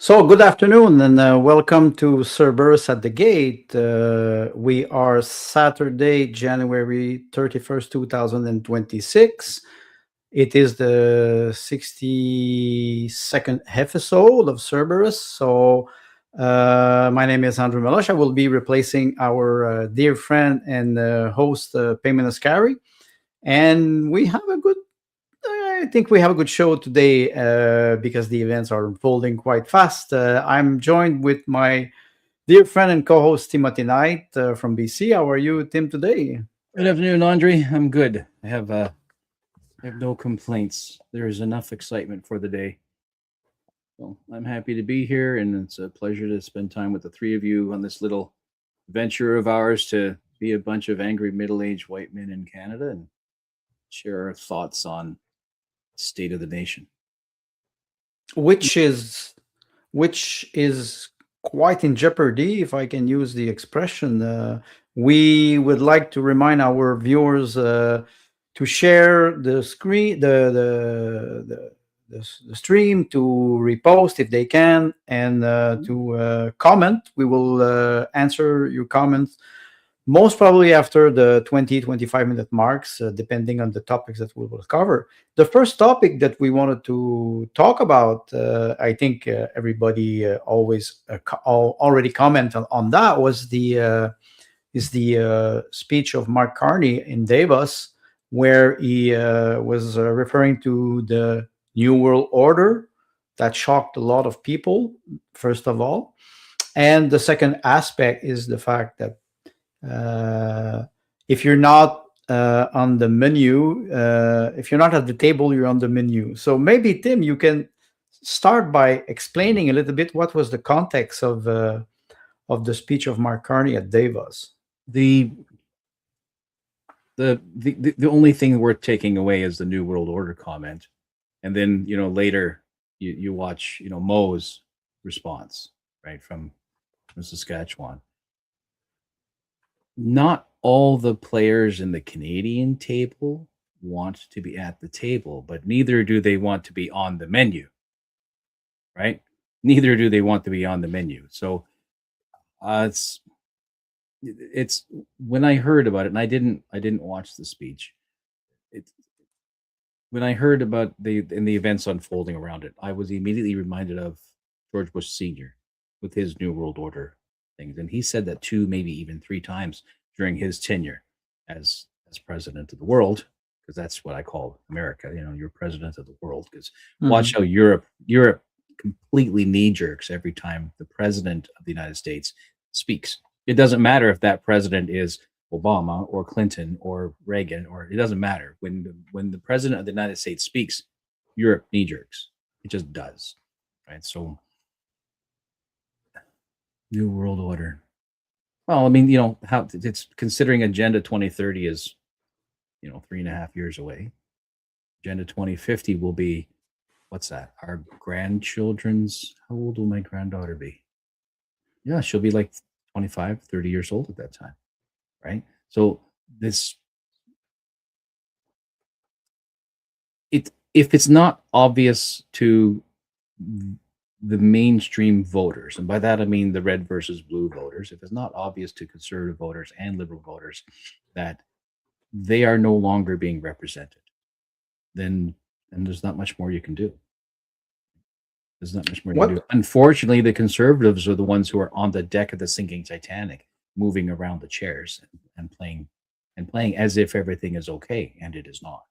So, good afternoon and welcome to Cerberus at the Gate. We are Saturday, January 31st, 2026. It is the 62nd episode of Cerberus. So, my name is André Meloche. I will be replacing our dear friend and host, Peyman Askari. And I think we have a good show today because the events are unfolding quite fast. I'm joined with my dear friend and co-host Timothy Knight from BC. How are you, Tim, today? Good afternoon, Andre. I'm good. I have no complaints. There is enough excitement for the day. So I'm happy to be here, and it's a pleasure to spend time with the three of you on this little venture of ours to be a bunch of angry middle-aged white men in Canada and share our thoughts on the state of the nation. Which is quite in jeopardy, if I can use the expression. We would like to remind our viewers to share the screen, the stream, to repost if they can, and to comment. We will answer your comments most probably after the 25 minute marks, depending on the topics that we will cover. The first topic that we wanted to talk about, I think everybody already commented on that, was the speech of Mark Carney in Davos, where he was referring to the New World Order that shocked a lot of people, first of all. And the second aspect is the fact that if you're not on the menu, if you're not at the table, you're on the menu. So maybe, Tim, you can start by explaining a little bit what was the context of the speech of Mark Carney at Davos. The only thing worth taking away is the New World Order comment, and then later you watch Mo's response, right, from Saskatchewan. Not all the players in the Canadian table want to be at the table, but neither do they want to be on the menu, right? Neither do they want to be on the menu. So it's when I heard about it, and I didn't watch the speech. When I heard about the events unfolding around it, I was immediately reminded of George Bush Sr. with his New World Order things, and he said that 2, maybe even 3 times during his tenure as president of the world, because that's what I call America. You're president of the world, because watch how Europe completely knee jerks every time the president of the United States speaks. It doesn't matter if that president is Obama or Clinton or Reagan, or it doesn't matter. When the president of the United States speaks, Europe knee jerks. It just does, right? So New World Order. Well, I mean, how it's considering Agenda 2030 is, 3.5 years away. Agenda 2050 will be, what's that? Our grandchildren's, how old will my granddaughter be? Yeah, she'll be like 25, 30 years old at that time, right? So if it's not obvious to the mainstream voters, and by that I mean the red versus blue voters, if it's not obvious to conservative voters and liberal voters that they are no longer being represented, then there's not much more you can do. There's not much more you can do. Unfortunately, the conservatives are the ones who are on the deck of the sinking Titanic, moving around the chairs and playing as if everything is okay, and it is not.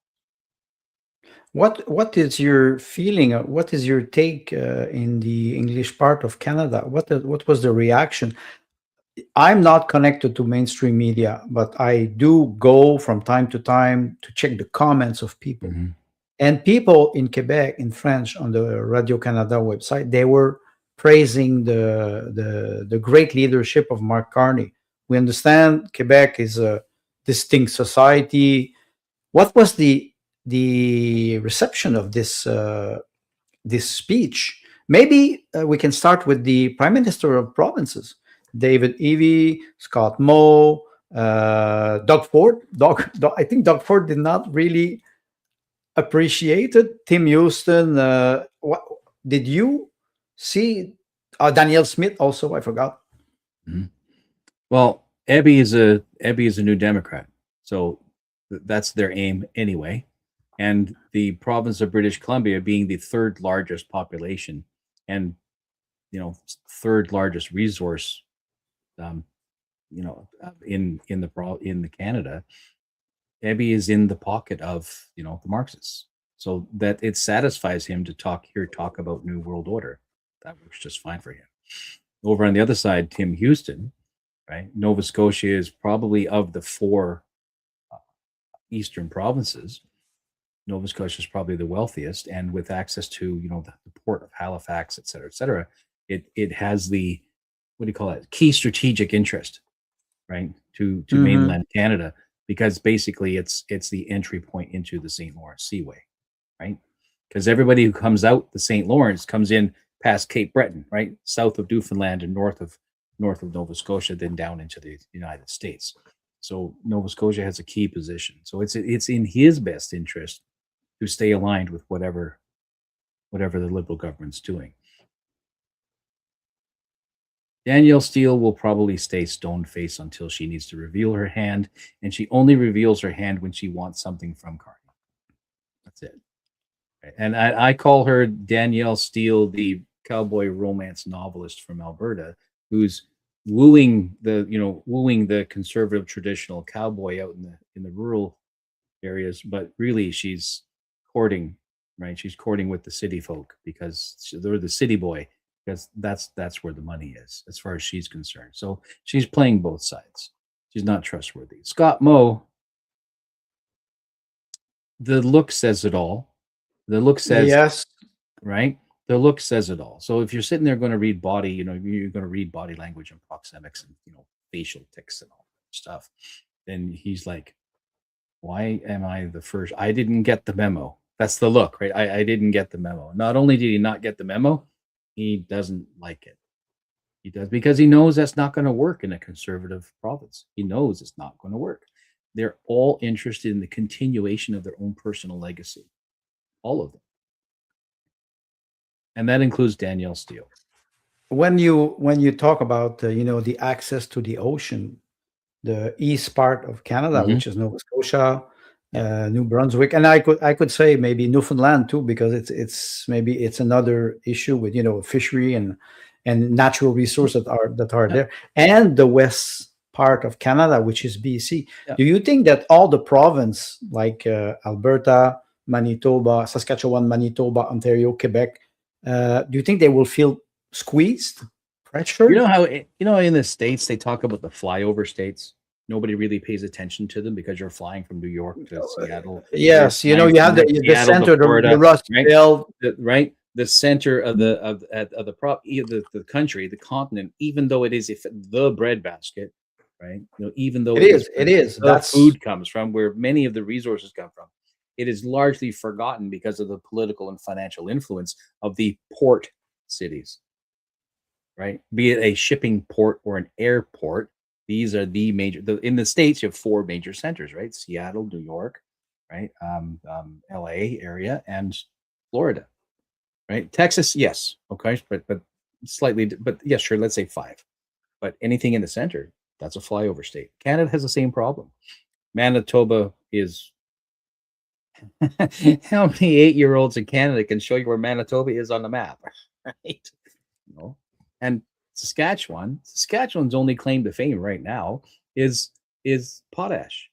What is your feeling? What is your take in the English part of Canada? What was the reaction? I'm not connected to mainstream media, but I do go from time to time to check the comments of people. And people in Quebec, in French, on the Radio Canada website, they were praising the great leadership of Mark Carney. We understand Quebec is a distinct society. What was the reception of this speech? Maybe we can start with the Prime Minister of Provinces, David Eby, Scott Moe, Doug Ford. I think Doug Ford did not really appreciate it. Tim Houston, what did you see Danielle Smith also, I forgot. Mm-hmm. Well, Ebby is a New Democrat, so that's their aim anyway. And the province of British Columbia being the third largest population and third largest resource, in the Canada, Ebby is in the pocket of the Marxists, so that it satisfies him to talk about New World Order. That works just fine for him. Over on the other side, Tim Houston, right? Nova Scotia is probably of the four eastern provinces. Nova Scotia is probably the wealthiest, and with access to the port of Halifax, et cetera, it has the, what do you call it, key strategic interest, right, to mainland Canada, because basically it's the entry point into the St. Lawrence Seaway, right? Because everybody who comes out the St. Lawrence comes in past Cape Breton, right, south of Newfoundland and north of Nova Scotia, then down into the United States. So Nova Scotia has a key position. So it's in his best interest to stay aligned with whatever the Liberal government's doing. Danielle Steele will probably stay stone-faced until she needs to reveal her hand, and she only reveals her hand when she wants something from Carney. That's it. And I call her Danielle Steele, the cowboy romance novelist from Alberta, who's wooing the conservative traditional cowboy out in the rural areas, but really she's courting, right? She's courting with the city folk because they're the city boy, because that's where the money is as far as she's concerned. So she's playing both sides. She's not trustworthy. Scott Moe, the look says it all. The look says yes, right. The look says it all. So if you're sitting there going to read body, you're going to read body language and proxemics and facial tics and all that stuff, then he's like, why am I the first? I didn't get the memo. That's the look, right? I didn't get the memo. Not only did he not get the memo, he doesn't like it. He does, because he knows that's not going to work in a conservative province. He knows it's not going to work. They're all interested in the continuation of their own personal legacy. All of them. And that includes Danielle Steele. When you talk about the access to the ocean, the east part of Canada, which is Nova Scotia, New Brunswick, and I could say maybe Newfoundland too, because it's another issue with fishery and natural resources that are there, and the west part of Canada, which is BC. Do you think that all the province like Alberta, Manitoba, Saskatchewan, Manitoba, Ontario, Quebec, do you think they will feel squeezed, pressured? How in the States they talk about the flyover states. Nobody really pays attention to them because you're flying from New York to Seattle. Yes, you have the center, the Rust Belt, right? The center of the country, the continent, even though it is the breadbasket, right? Even though it is that's food comes from, where many of the resources come from. It is largely forgotten because of the political and financial influence of the port cities, right? Be it a shipping port or an airport. These are the major. In the States, you have four major centers, right? Seattle, New York, right? LA area, and Florida, right? Texas, yes, okay, but slightly, but yes, sure. Let's say five. But anything in the center, that's a flyover state. Canada has the same problem. Manitoba is. How many 8-year-olds in Canada can show you where Manitoba is on the map, right? And Saskatchewan's only claim to fame right now is potash.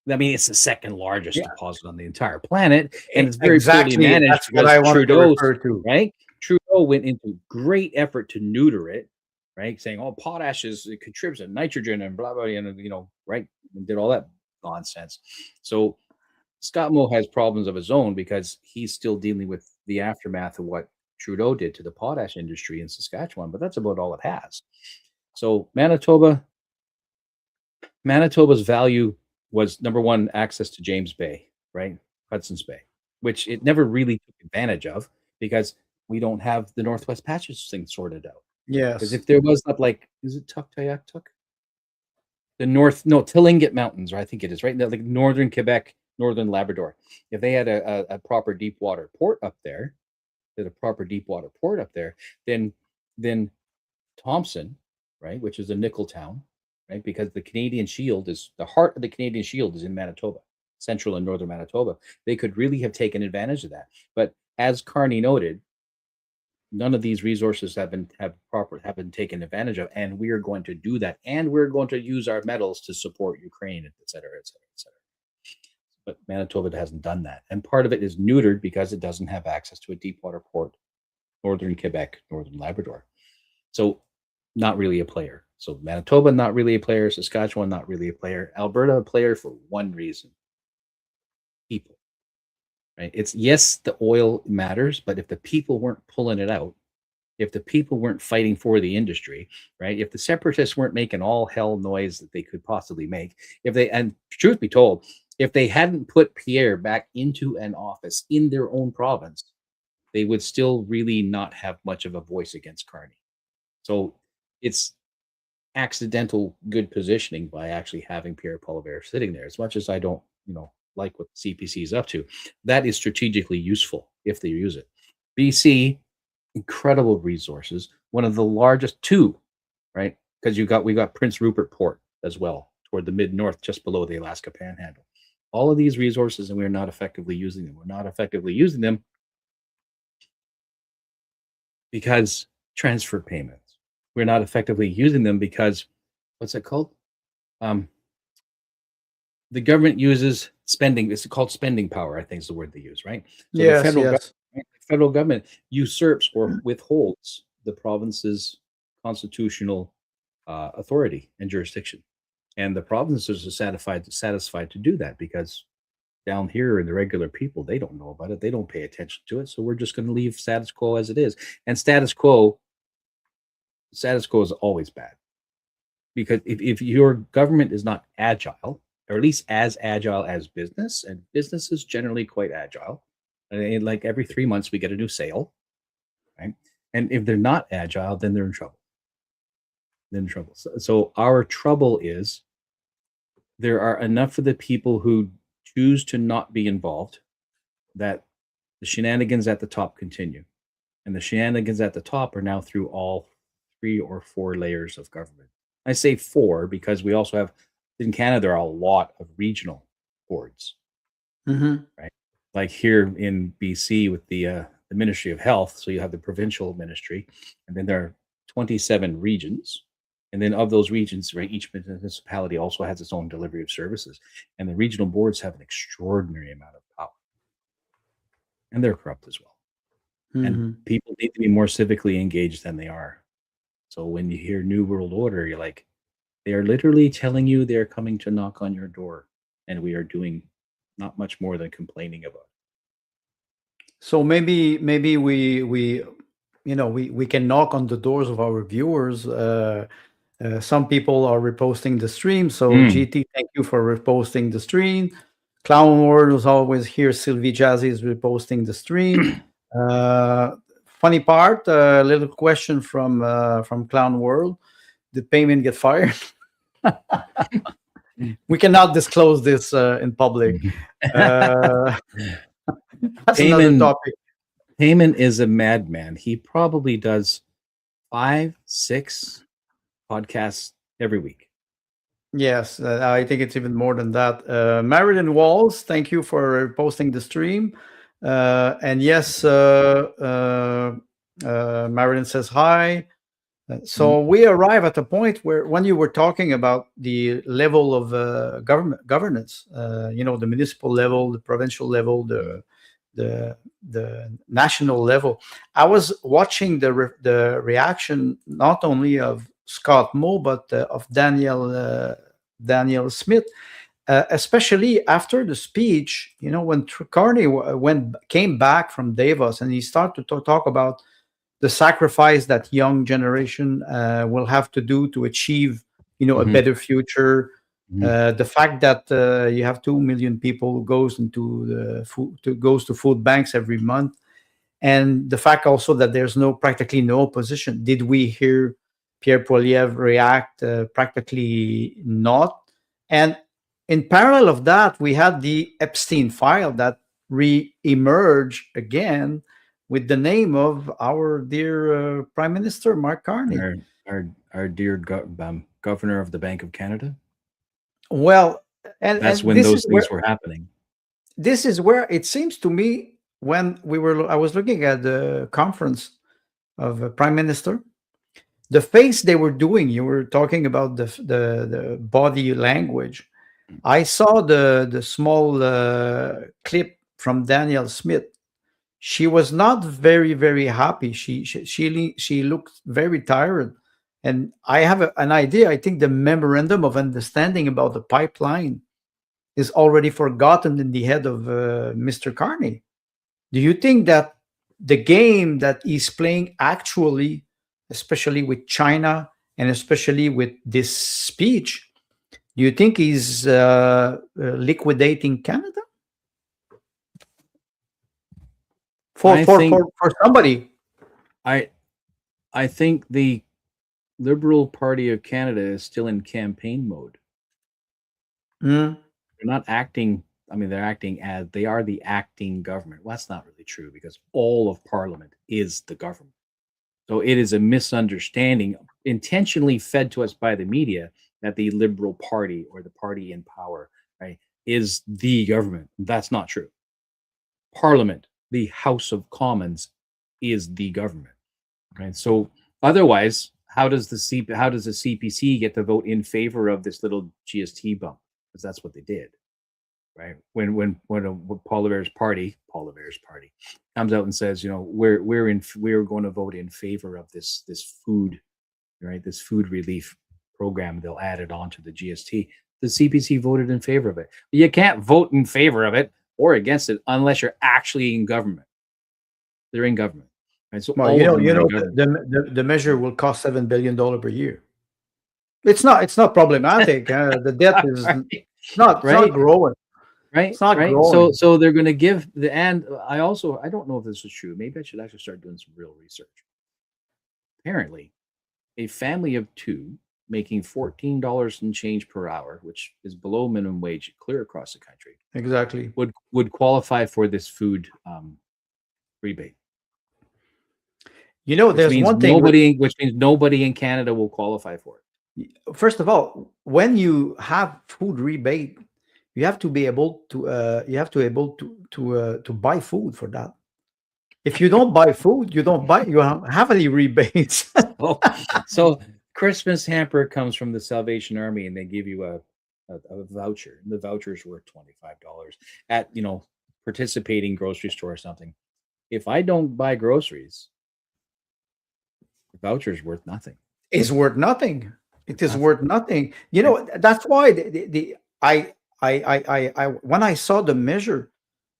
I mean, it's the second largest deposit on the entire planet, and it's very poorly managed. That's what I want to refer to. Right? Trudeau went into great effort to neuter it, right? Saying, "Oh, potash it contributes to nitrogen and blah blah," and right, and did all that nonsense. So Scott Moe has problems of his own because he's still dealing with the aftermath of what Trudeau did to the potash industry in Saskatchewan, but that's about all it has. So Manitoba's value was, number one, access to James Bay, right? Hudson's Bay, which it never really took advantage of because we don't have the Northwest Passage thing sorted out. Yes. Because if there was that, like, is it Tuktoyaktuk? Tlingit Mountains, or I think it is, right? Like northern Quebec, northern Labrador. If they had a proper deep water port up there, then then Thompson, right, which is a nickel town, right, because the Canadian Shield is the heart of the Canadian Shield is in Manitoba, central and northern Manitoba. They could really have taken advantage of that. But as Carney noted, none of these resources have been taken advantage of, and we are going to do that, and we're going to use our metals to support Ukraine, et cetera, et cetera, et cetera. But Manitoba hasn't done that, and part of it is neutered because it doesn't have access to a deep water port, northern Quebec, northern Labrador. So not really a player. So Manitoba, not really a player. Saskatchewan, not really a player. Alberta, a player for one reason: people. Right? It's yes, the oil matters, but if the people weren't pulling it out, if the people weren't fighting for the industry, right? If the separatists weren't making all hell noise that they could possibly make, and truth be told, if they hadn't put Pierre back into an office in their own province, they would still really not have much of a voice against Carney. So it's accidental good positioning by actually having Pierre Poilievre sitting there. As much as I don't, like what CPC is up to, that is strategically useful if they use it. BC, incredible resources, one of the largest, two, right? Because we got Prince Rupert Port as well, toward the mid-north, just below the Alaska Panhandle. All of these resources, and we're not effectively using them. We're not effectively using them because transfer payments. We're not effectively using them because, what's it called? The government uses spending. It's called spending power, I think is the word they use, right? So Yes, the federal government usurps or withholds the province's constitutional authority and jurisdiction. And the provinces are satisfied to do that because down here in the regular people, they don't know about it. They don't pay attention to it. So we're just going to leave status quo as it is. And status quo is always bad. Because if your government is not agile, or at least as agile as business, and business is generally quite agile, and like every 3 months we get a new sale, right? And if they're not agile, then they're in trouble. So our trouble is there are enough of the people who choose to not be involved that the shenanigans at the top continue. And the shenanigans at the top are now through all 3 or 4 layers of government. I say 4 because we also have, in Canada, there are a lot of regional boards, right? Like here in BC with the Ministry of Health. So you have the provincial ministry, and then there are 27 regions. And then of those regions, right, each municipality also has its own delivery of services. And the regional boards have an extraordinary amount of power. And they're corrupt as well. And people need to be more civically engaged than they are. So when you hear New World Order, you're like, they are literally telling you they're coming to knock on your door. And we are doing not much more than complaining about it. So maybe we can knock on the doors of our viewers. Some people are reposting the stream. So GT, thank you for reposting the stream. Clown World was always here. Sylvie Jazzy is reposting the stream. Funny part, a little question from Clown World. Did Peyman get fired? We cannot disclose this in public. That's another topic. Peyman is a madman. He probably does 5-6 podcasts every week. Yes, I think it's even more than that. Marilyn Walls, thank you for posting the stream. And yes, Marilyn says hi. So we arrive at a point where, when you were talking about the level of governance, the municipal level, the provincial level, the national level, I was watching the reaction not only of Scott Moe but of Daniel Smith, especially after the speech. When Carney came back from Davos and he started to talk about the sacrifice that young generation will have to do to achieve, a better future. The fact that you have 2 million people who goes to food banks every month, and the fact also that there's practically no opposition. Did we hear Pierre Poilievre react? Practically not. And in parallel of that, we had the Epstein file that re-emerged again, with the name of our dear Prime Minister Mark Carney. Our dear governor of the Bank of Canada. Well, and That's when this those is where things were happening. this is where it seems to me when I was looking at the conference of Prime Minister, the face they were doing. You were talking about the body language. I saw the small clip from Daniel Smith. She was not very happy. She looked very tired, and I have an idea. I think the memorandum of understanding about the pipeline is already forgotten in the head of Mr. Carney. Do you think that the game that he's playing actually, especially with China and especially with this speech, do you think he's liquidating Canada I think for somebody? I think the Liberal Party of Canada is still in campaign mode. Mm. They're not acting. I mean, they're acting as they are the acting government. Well, that's not really true because all of Parliament is the government. So it is a misunderstanding intentionally fed to us by the media that the Liberal Party or the party in power, right, is the government. That's not true. Parliament, the House of Commons, is the government. Right. So otherwise, how does the CPC get to vote in favor of this little GST bump? Because that's what they did. Right. When Paul Lever's party comes out and says, you know, we're going to vote in favor of this food, right, this food relief program, they'll add it on to the GST. The CPC voted in favor of it. You can't vote in favor of it or against it unless you're actually in government. They're in government. Right? So well, the measure will cost $7 billion per year. It's not problematic. The debt is right. not growing. Right. It's not right. growing. So they're going to give the and I don't know if this is true. Maybe I should actually start doing some real research. Apparently, a family of two making $14 and change per hour, which is below minimum wage clear across the country, Exactly, would qualify for this food rebate. You know, there's one thing. Which means nobody in Canada will qualify for it. First of all, when you have food rebate, you have to be able to to buy food for that. If you don't buy food, you have any rebates. So Christmas hamper comes from the Salvation Army, and they give you a voucher. The voucher is worth $25 at participating grocery store or something. If I don't buy groceries, the voucher is worth nothing. It's worth nothing. It is worth nothing. You know, that's why I when I saw the measure,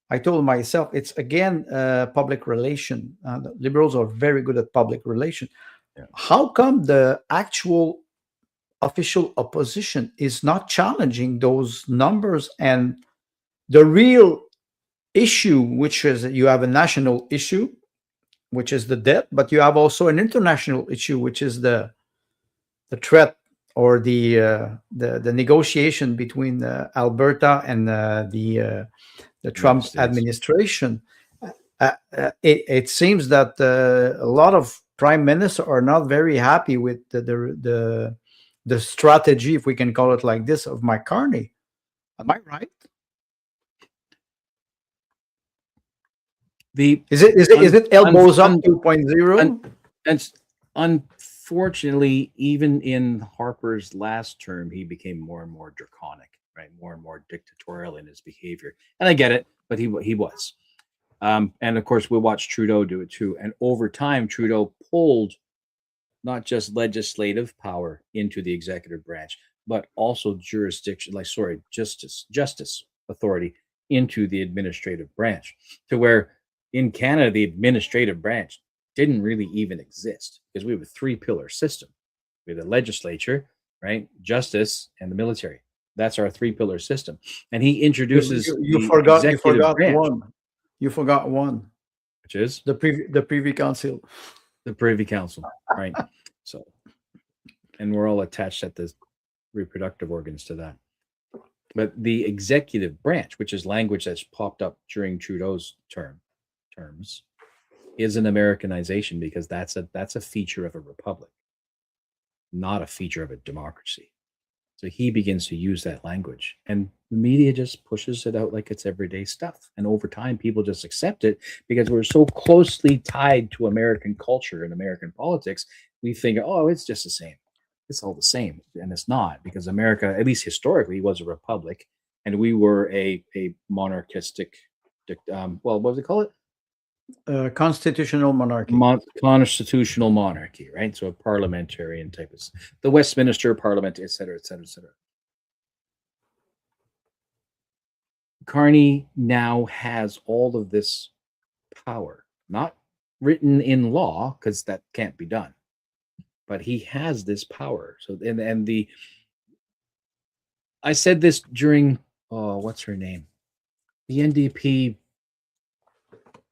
I told myself it's again public relation. The Liberals are very good at public relation. Yeah. How come the actual official opposition is not challenging those numbers and the real issue, which is you have a national issue, which is the debt, but you have also an international issue, which is the threat or the negotiation between Alberta and the Trump administration. It seems that a lot of prime ministers are not very happy with the strategy, if we can call it like this, of Mike Carney. Am I right? Is it elbows up 2.0? And unfortunately, even in Harper's last term, he became more and more draconic, right? More and more dictatorial in his behavior. And I get it, but he was. And of course, we watched Trudeau do it too. And over time, Trudeau pulled not just legislative power into the executive branch, but also justice authority into the administrative branch, to where in Canada, the administrative branch didn't really even exist because we have a three-pillar system. We have the legislature, right, justice, and the military. That's our three-pillar system. And he introduces you forgot one. You forgot one, which is the Privy Council. The Privy Council, right? So, and we're all attached at the reproductive organs to that. But the executive branch, which is language that's popped up during Trudeau's terms, is an Americanization, because that's a feature of a republic, not a feature of a democracy. So he begins to use that language, and the media just pushes it out like it's everyday stuff. And over time, people just accept it because we're so closely tied to American culture and American politics. We think, oh, it's just the same. It's all the same. And it's not, because America, at least historically, was a republic, and we were a monarchistic, well, what do they call it? Constitutional monarchy. Constitutional monarchy, right? So a parliamentarian type of the Westminster Parliament, et cetera, et cetera, et cetera. Carney now has all of this power, not written in law, because that can't be done, but he has this power. So and I said this during what's her name, the NDP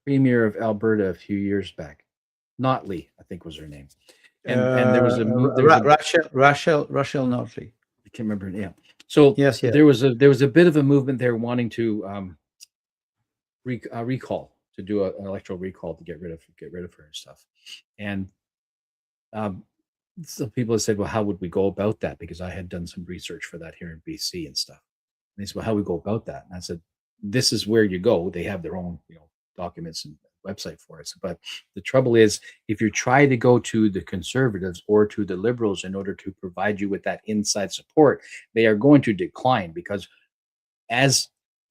Premier of Alberta a few years back, Notley, I think was her name, and there was Rachel Notley. I can't remember. Yeah. So yes. There was a bit of a movement there wanting to recall, to do an electoral recall to get rid of her and stuff. And some people have said, well, how would we go about that? Because I had done some research for that here in BC and stuff. And they said, well, how would we go about that? And I said, this is where you go. They have their own, documents and website for it. But the trouble is, if you try to go to the Conservatives or to the Liberals in order to provide you with that inside support, they are going to decline, because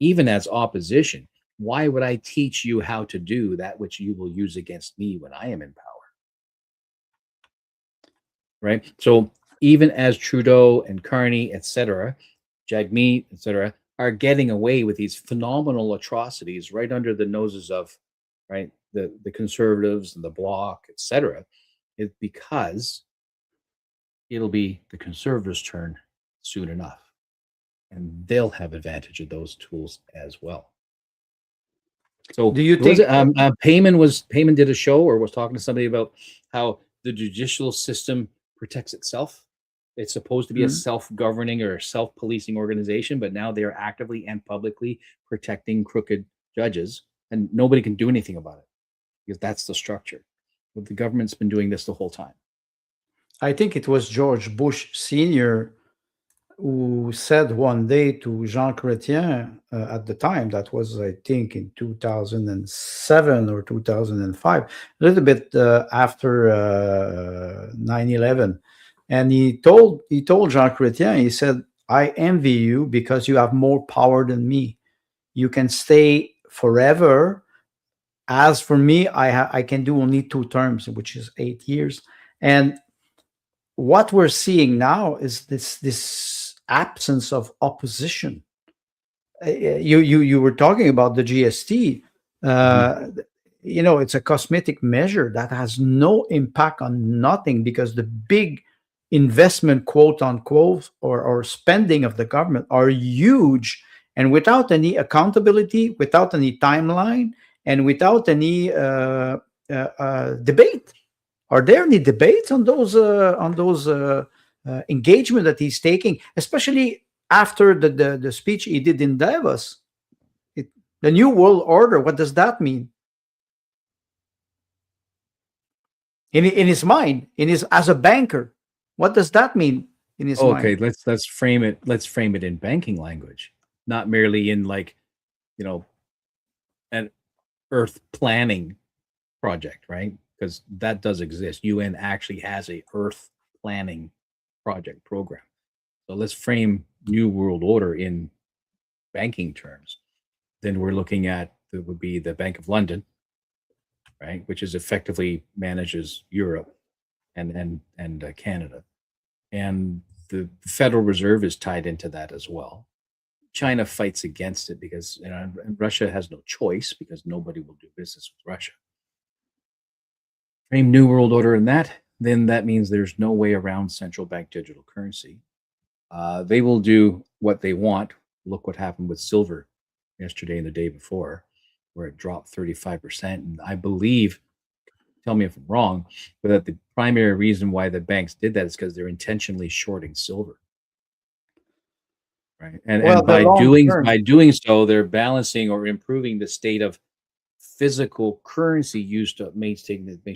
even as opposition, why would I teach you how to do that which you will use against me when I am in power? Right? So even as Trudeau and Carney, etc., Jagmeet, etc., are getting away with these phenomenal atrocities right under the noses of, right, the Conservatives and the Bloc, etc., it's because it'll be the Conservatives' turn soon enough, and they'll have advantage of those tools as well. So do you think Peyman did a show or was talking to somebody about how the judicial system protects itself? It's supposed to be a self-governing or self-policing organization, but now they are actively and publicly protecting crooked judges, and nobody can do anything about it because that's the structure. But the government's been doing this the whole time. I think it was George Bush Sr. who said one day to Jean Chrétien at the time, that was, I think, in 2007 or 2005, a little bit after 9/11. And he told Jean Chrétien, he said, I envy you because you have more power than me. You can stay forever. As for me, I can do only 2 terms, which is 8 years. And what we're seeing now is this absence of opposition. You were talking about the GST. It's a cosmetic measure that has no impact on nothing, because the big investment, quote unquote, or spending of the government are huge, and without any accountability, without any timeline, and without any debate. Are there any debates on those engagement that he's taking, especially after the speech he did in Davos? The New World Order, what does that mean? In his mind, as a banker, what does that mean in his mind? Okay, let's frame it in banking language, not merely in an earth planning project, right? Because that does exist. UN actually has a earth planning project program. So let's frame New World Order in banking terms. Then we're looking at, it would be the Bank of London, right, which is effectively manages Europe and Canada, and the Federal Reserve is tied into that as well. China fights against it because Russia has no choice, because nobody will do business with Russia. Frame New World Order in that, then that means there's no way around central bank digital currency. They will do what they want. Look what happened with silver yesterday and the day before, where it dropped 35%. And I believe, tell me if I'm wrong, but that the primary reason why the banks did that is because they're intentionally shorting silver. Right. And by doing so, they're balancing or improving the state of physical currency used to make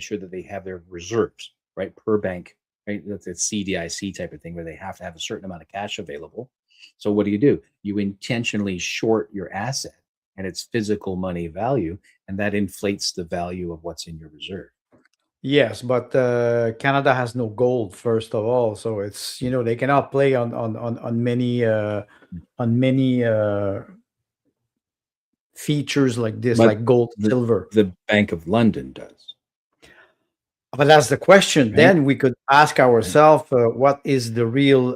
sure that they have their reserves, right, per bank, right? That's a CDIC type of thing where they have to have a certain amount of cash available. So what do? You intentionally short your asset and its physical money value, and that inflates the value of what's in your reserve. Yes, but Canada has no gold, first of all, so it's, they cannot play on many features like this, But like gold, the silver. the Bank of London does, But that's the question. right? Then we could ask Right. ourselves, what is the real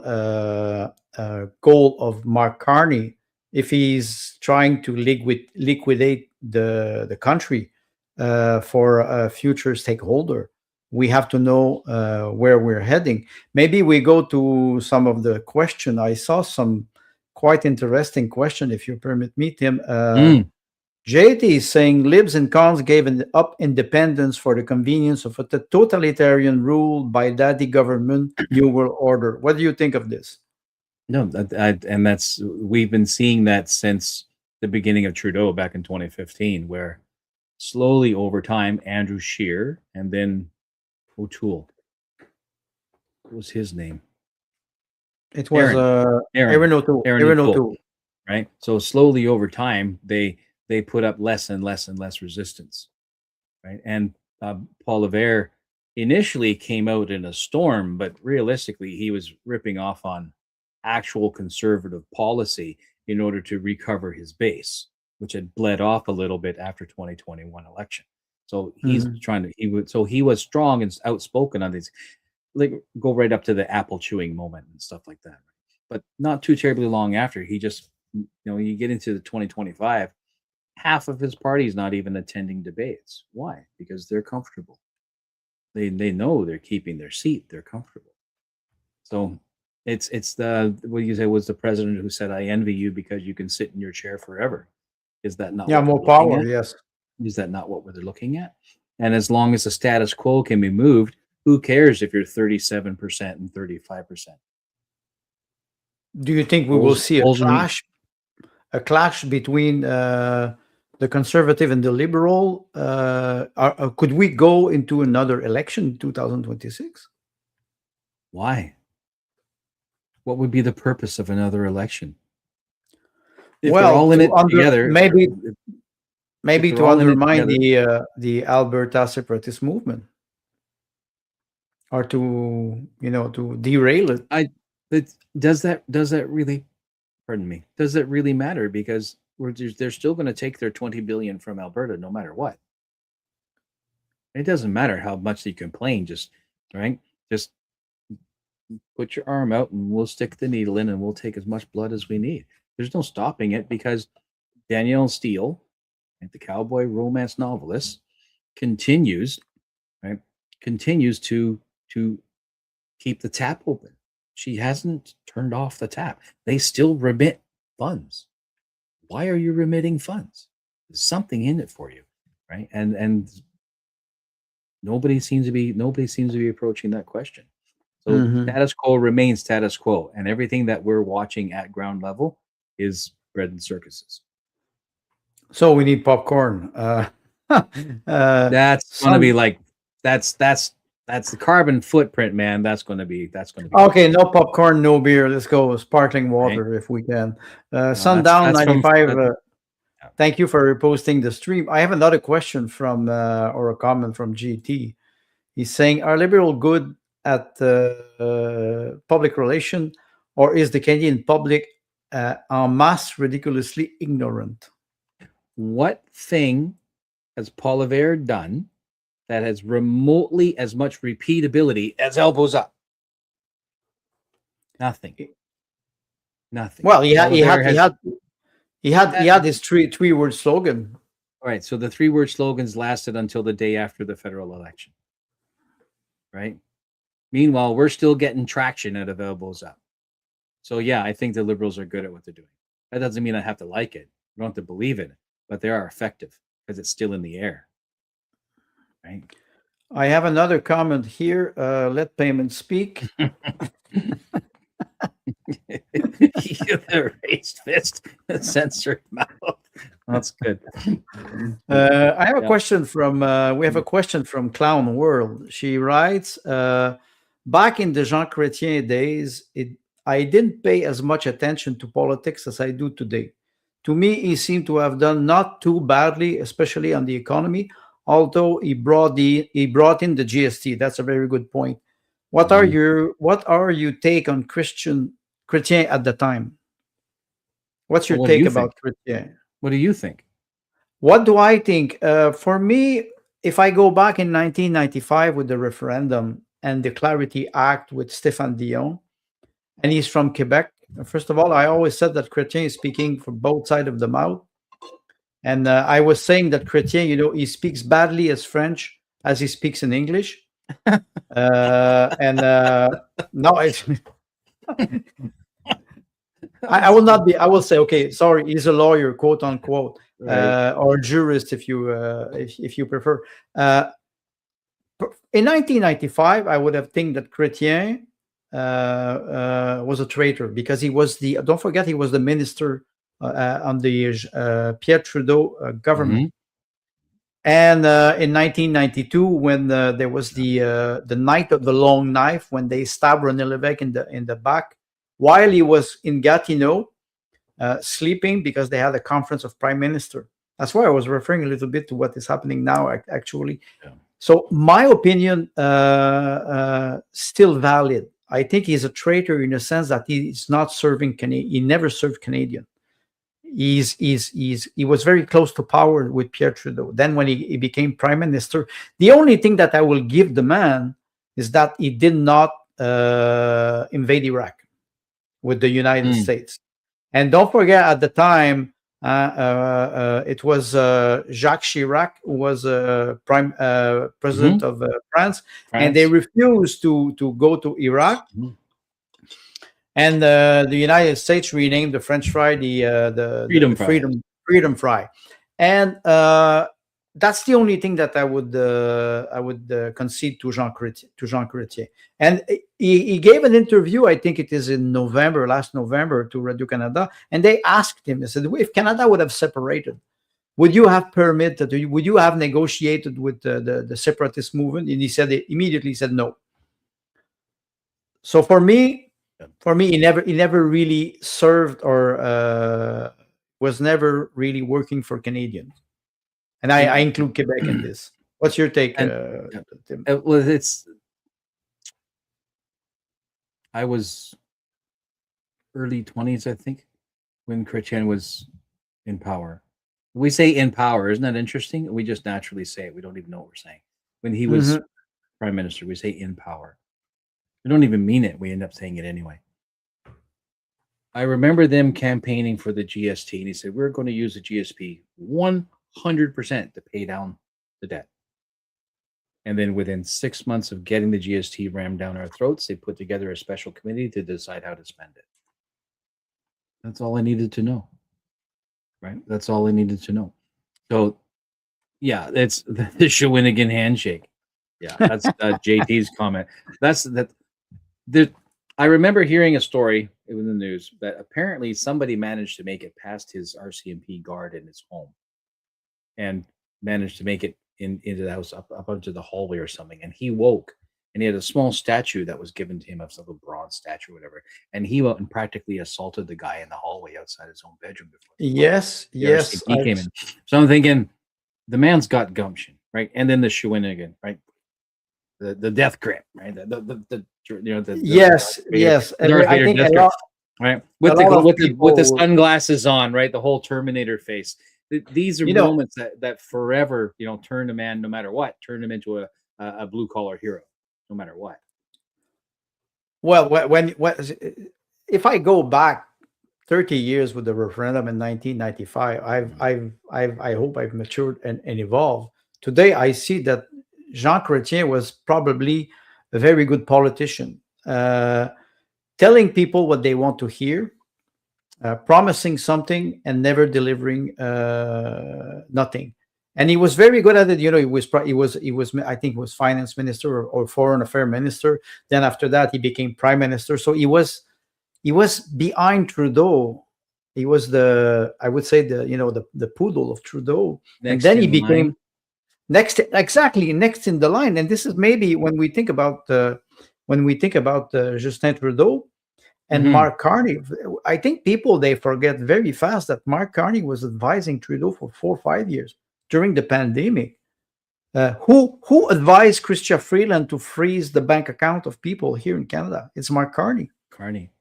goal of Mark Carney if he's trying to liquidate the country for a future stakeholder? We have to know where we're heading. Maybe we go to some of the question. I saw some quite interesting question, if you permit me, Tim. Mm. JT is saying libs and cons gave up independence for the convenience of a totalitarian rule by daddy government, new world order. What do you think of this? No, and that's we've been seeing that since the beginning of Trudeau back in 2015, where slowly over time, Andrew Scheer and then O'Toole, what was his name? It was Aaron Aaron O'Toole. Aaron Aaron O'Toole, O'Toole. right? So slowly over time, they put up less and less and less resistance, right? And Paul Levere initially came out in a storm, but realistically, he was ripping off on actual conservative policy in order to recover his base, which had bled off a little bit after 2021 election. So he's Mhm. he was strong and outspoken on these, like go right up to the apple chewing moment and stuff like that. But not too terribly long after, he just, you get into the 2025, half of his party is not even attending debates. Why? Because they're comfortable. They know they're keeping their seat. They're comfortable. So it's the what you say was the president who said, "I envy you because you can sit in your chair forever." Is that not Yeah, what they're more looking power. at? Yes. Is that not what they're looking at? And as long as the status quo can be moved, who cares if you're 37% and 35%? Do you think we will Polls, see polls are, a clash between the conservative and the liberal? Could we go into another election in 2026? why? What would be the purpose of another election? If they're Well, all in it together, if maybe they're to all in it undermine together, the Alberta separatist movement, or to derail it. but does that really, pardon me, does that really matter? Because they're still going to take their 20 billion from Alberta no matter what. It doesn't matter how much they complain. Just right, just put your arm out and we'll stick the needle in and we'll take as much blood as we need. There's no stopping it because Danielle Steele, right, the cowboy romance novelist, continues right continues to keep the tap open. She hasn't turned off the tap. They still remit funds. Why are you remitting funds? There's something in it for you, right? And nobody seems to be approaching that question. So Mhm. status quo remains status quo, and everything that we're watching at ground level is bread and circuses. So we need popcorn. That's going to be Some like that's the carbon footprint, man. That's going to be Okay, no popcorn, no beer. Let's go sparkling right. water if we can. That's Sundown that's from 95. yeah. Thank you for reposting the stream. I have another question from or a comment from GT. He's saying, "Are liberal good at public relation, or is the Canadian public en masse ridiculously ignorant?" What thing has Paul Revere done that has remotely as much repeatability as elbows up? Nothing. Nothing. Well, Paul Revere has he had his three word slogan. all right. So the 3-word slogans lasted until the day after the federal election, right? Meanwhile, we're still getting traction out of elbows up. So yeah, I think the liberals are good at what they're doing. That doesn't mean I have to like it. I don't have to believe it, but they are effective because it's still in the air, right? I have another comment here. Let Peyman speak. The raised fist, censored mouth. That's good. I have a Yeah. question from. We have a question from Clown World. She writes, "Back in the Jean Chrétien days, I didn't pay as much attention to politics as I do today. To me, he seemed to have done not too badly, especially on the economy. Although he brought in the GST. That's a very good point. What are your take on Chrétien at the time? What's your Well, what do take you about think? Chrétien? What do you think? What do I think? For me, if I go back in 1995 with the referendum and the Clarity Act with Stéphane Dion, and he's from Quebec. First of all, I always said that Chrétien is speaking for both sides of the mouth. And I was saying that Chrétien, he speaks badly as French as he speaks in English. And no, I will not be. I will say, okay, sorry, he's a lawyer, quote unquote, Right. or jurist, if you prefer. In 1995, I would have think that Chrétien was a traitor because he was the. Don't forget, he was the minister on the Pierre Trudeau government. And in 1992, when there was the night of the long knife, when they stabbed René Lévesque in the back, while he was in Gatineau, sleeping because they had a conference of prime minister. That's why I was referring a little bit to what is happening now, actually. Yeah. So my opinion still valid. I think he's a traitor in the sense that he's not serving Canadian. He never served Canadian. He was very close to power with Pierre Trudeau. Then when he became prime minister, the only thing that I will give the man is that he did not invade Iraq with the United States. And don't forget, at the time, it was Jacques Chirac who was president of France, and they refused to go to Iraq. And the United States renamed the French fry the Freedom Fry, and that's the only thing that I would concede to Jean Chrétien. And he gave an interview, I think it is in last November, to Radio Canada, and they asked him, they said, if Canada would have separated, would you have permitted, would you have negotiated with the separatist movement? And he immediately said no. So for me, he never really served or was never really working for Canadians. And I include Quebec in this. What's your take, Tim? Well, I was early 20s, I think, when Chrétien was in power. We say in power, isn't that interesting? We just naturally say it. We don't even know what we're saying. When he was prime minister, we say in power. We don't even mean it. We end up saying it anyway. I remember them campaigning for the GST, and he said, we're going to use the GSP 100% to pay down the debt. And then within 6 months of getting the GST rammed down our throats, they put together a special committee to decide how to spend it. That's all I needed to know. Right? That's all I needed to know. So, yeah, it's the Shawinigan handshake. Yeah, that's JT's comment. I remember hearing a story in the news that apparently somebody managed to make it past his RCMP guard in his home and managed to make it into the house up onto the hallway or something. And he woke and he had a small statue that was given to him of some bronze statue or whatever. And he went and practically assaulted the guy in the hallway outside his own bedroom before. Yes. He came in. So I'm thinking the man's got gumption, right? And then the Shawinigan, right? The death grip, right? Yes. I think a lot, right? With the sunglasses on, right? The whole Terminator face. These are moments that forever, turn a man, no matter what, turn him into a blue collar hero, no matter what. Well, if I go back 30 years with the referendum in 1995, I hope I've matured and evolved. Today, I see that Jean Chrétien was probably a very good politician, telling people what they want to hear, promising something and never delivering nothing. And he was very good at it. He was I think he was finance minister or foreign affairs minister. Then after that, he became prime minister. So he was behind Trudeau He was the, I would say, the poodle of Trudeau. And Next then he in became line. next in the line. And this is maybe when we think about Justin Trudeau and Mhm. Mark Carney. I think people, they forget very fast that Mark Carney was advising Trudeau for 4 or 5 years during the pandemic. Who advised Chrystia Freeland to freeze the bank account of people here in Canada? It's Mark Carney. Carney.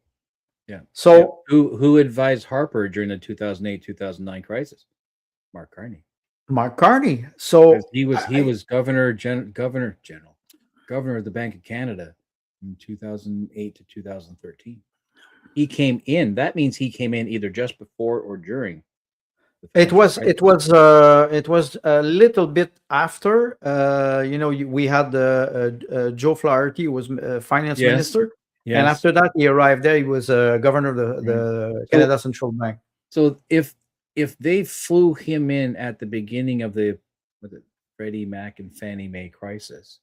Yeah. So Who advised Harper during the 2008-2009 crisis? Mark Carney. Mark Carney. So He was governor of the Bank of Canada from 2008 to 2013. He came in. That means he came in either just before or during. It was a little bit after. We had Joe Flaherty, who was finance minister, and after that he arrived there. He was governor of the Canada Central Bank. So if they flew him in at the beginning of the Freddie Mac and Fannie Mae crisis,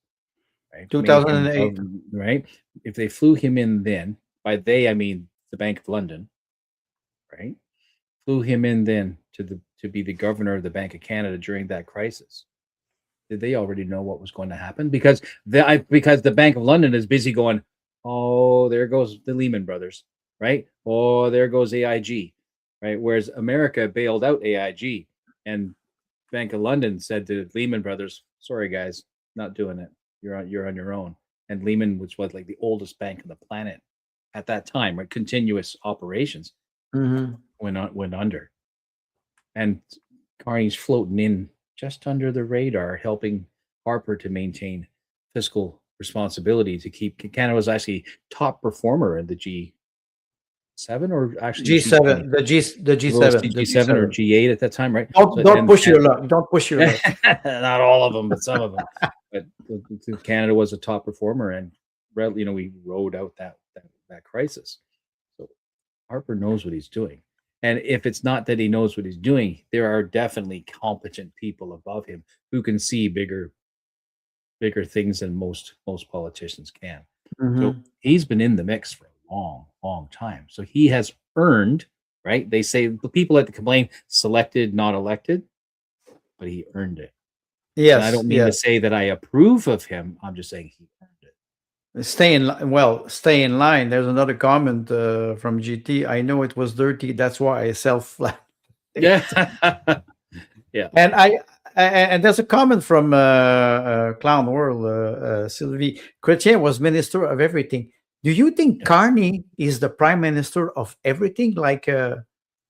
right? 2008, right? If they flew him in then, by they I mean the Bank of London, right? Flew him in then to be the governor of the Bank of Canada during that crisis. Did they already know what was going to happen? Because the Bank of London is busy going, oh, there goes the Lehman Brothers, right? Oh, there goes AIG, right? Whereas America bailed out AIG, and Bank of London said to Lehman Brothers, sorry guys, not doing it. You're on your own. And Lehman, which was like the oldest bank on the planet at that time, right? Continuous operations, went under. And Carney's floating in just under the radar, helping Harper to maintain fiscal responsibility to keep Canada was actually top performer in the G7 or actually G7, the G7, G7 or G8 at that time, right? Don't push your luck. Don't push your luck. Not all of them, but some of them. But Canada was a top performer, and we rode out that crisis. So Harper knows what he's doing. And if it's not that he knows what he's doing, there are definitely competent people above him who can see bigger things than most politicians can. So he's been in the mix for a long, long time. So he has earned, right? They say the people like to complain, selected, not elected, but he earned it. Yes. And I don't mean to say that I approve of him. I'm just saying he earned it. Stay in line. There's another comment from GT. I know it was dirty. That's why I self-flat. Yeah. Yeah. And there's a comment from Clown World, Sylvie. Chrétien was minister of everything. Do you think Carney is the prime minister of everything? Like a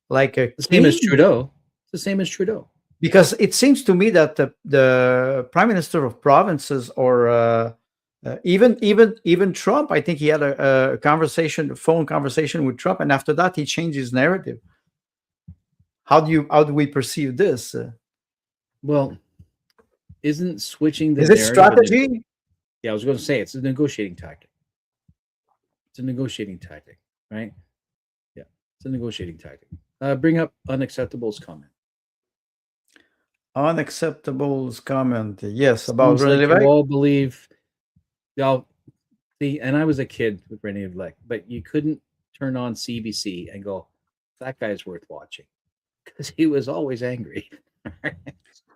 the same as Trudeau. It's the same as Trudeau. Because it seems to me that the prime minister of provinces or even Trump, I think he had a phone conversation with Trump, and after that he changed his narrative. How do we perceive this? Well, isn't switching the is it strategy? Yeah, I was going to say it's a negotiating tactic. It's a negotiating tactic, right? Yeah, it's a negotiating tactic. Bring up Unacceptable's comment. Unacceptable's comment, yes, about René Lévesque. You all believe. And I was a kid with René Lévesque, but you couldn't turn on CBC and go, that guy's worth watching, because he was always angry.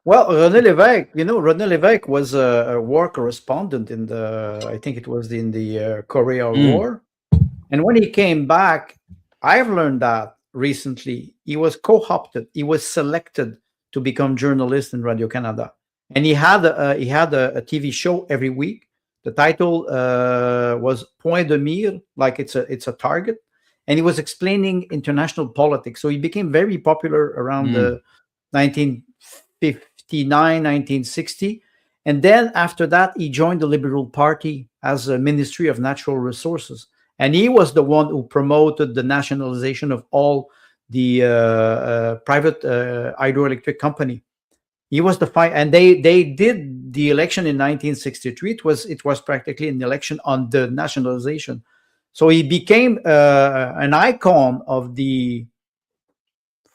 Well, René Lévesque was a war correspondent in I think it was in the Korea War. And when he came back, I've learned that recently, he was co-opted. He was selected to become journalist in Radio-Canada. And he had a TV show every week. The title was Point de Mire, like it's a target. And he was explaining international politics. So he became very popular around the 1959, 1960. And then after that, he joined the Liberal Party as a Ministry of Natural Resources. And he was the one who promoted the nationalization of all the private hydroelectric company. He was the and they did the election in 1963. It was practically an election on the nationalization. So he became an icon of the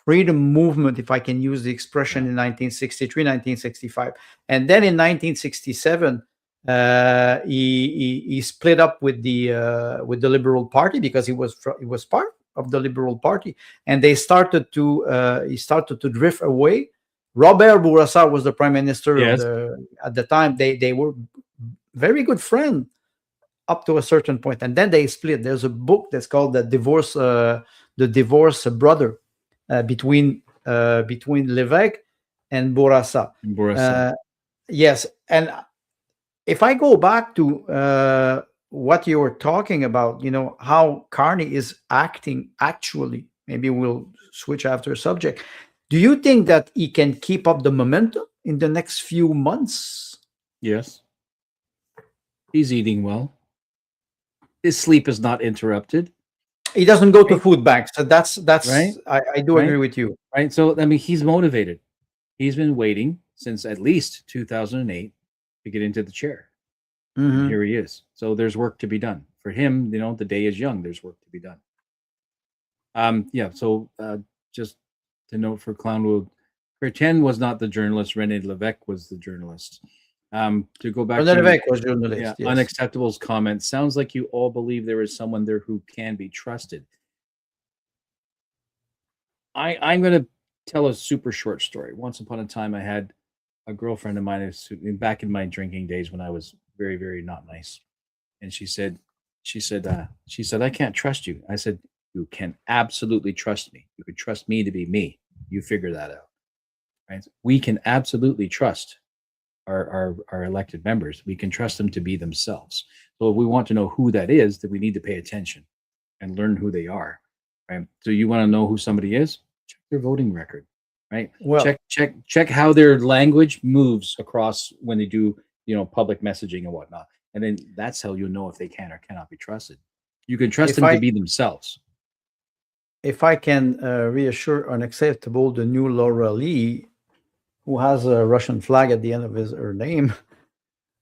freedom movement, if I can use the expression, in 1963, 1965. And then in 1967, he split up with the Liberal Party because he was of the Liberal Party, and he started to drift away. Robert Bourassa was the prime minister Yes. at the time. They were very good friends up to a certain point, and then they split. There's a book that's called the divorce brother, between Lévesque and Bourassa. Yes, and if I go back to what you were talking about, how Carney is acting actually, maybe we'll switch after subject. Do you think that he can keep up the momentum in the next few months? Yes. He's eating well. His sleep is not interrupted. He doesn't go to food banks. So that's right. I do agree with you. Right. So, I mean, he's motivated. He's been waiting since at least 2008 to get into the chair. And here he is. So there's work to be done for him. The day is young. There's work to be done. So just to note for Clownwood, Chrétien was not the journalist. René Lévesque was the journalist. To go back René Lévesque was journalist. Yeah, yes. Unacceptable's comment. Sounds like you all believe there is someone there who can be trusted. I'm going to tell a super short story. Once upon a time, I had a girlfriend of mine back in my drinking days when I was very, very not nice. And she said, I can't trust you. I said, you can absolutely trust me. You can trust me to be me. You figure that out. Right? We can absolutely trust our elected members. We can trust them to be themselves. So if we want to know who that is, then we need to pay attention and learn who they are. Right? So you want to know who somebody is? Check their voting record. Right? Well, check how their language moves across when they do, public messaging and whatnot. And then that's how you know if they can or cannot be trusted. You can trust them to be themselves. If I can reassure Unacceptable, the new Laura Lee, who has a Russian flag at the end of her name,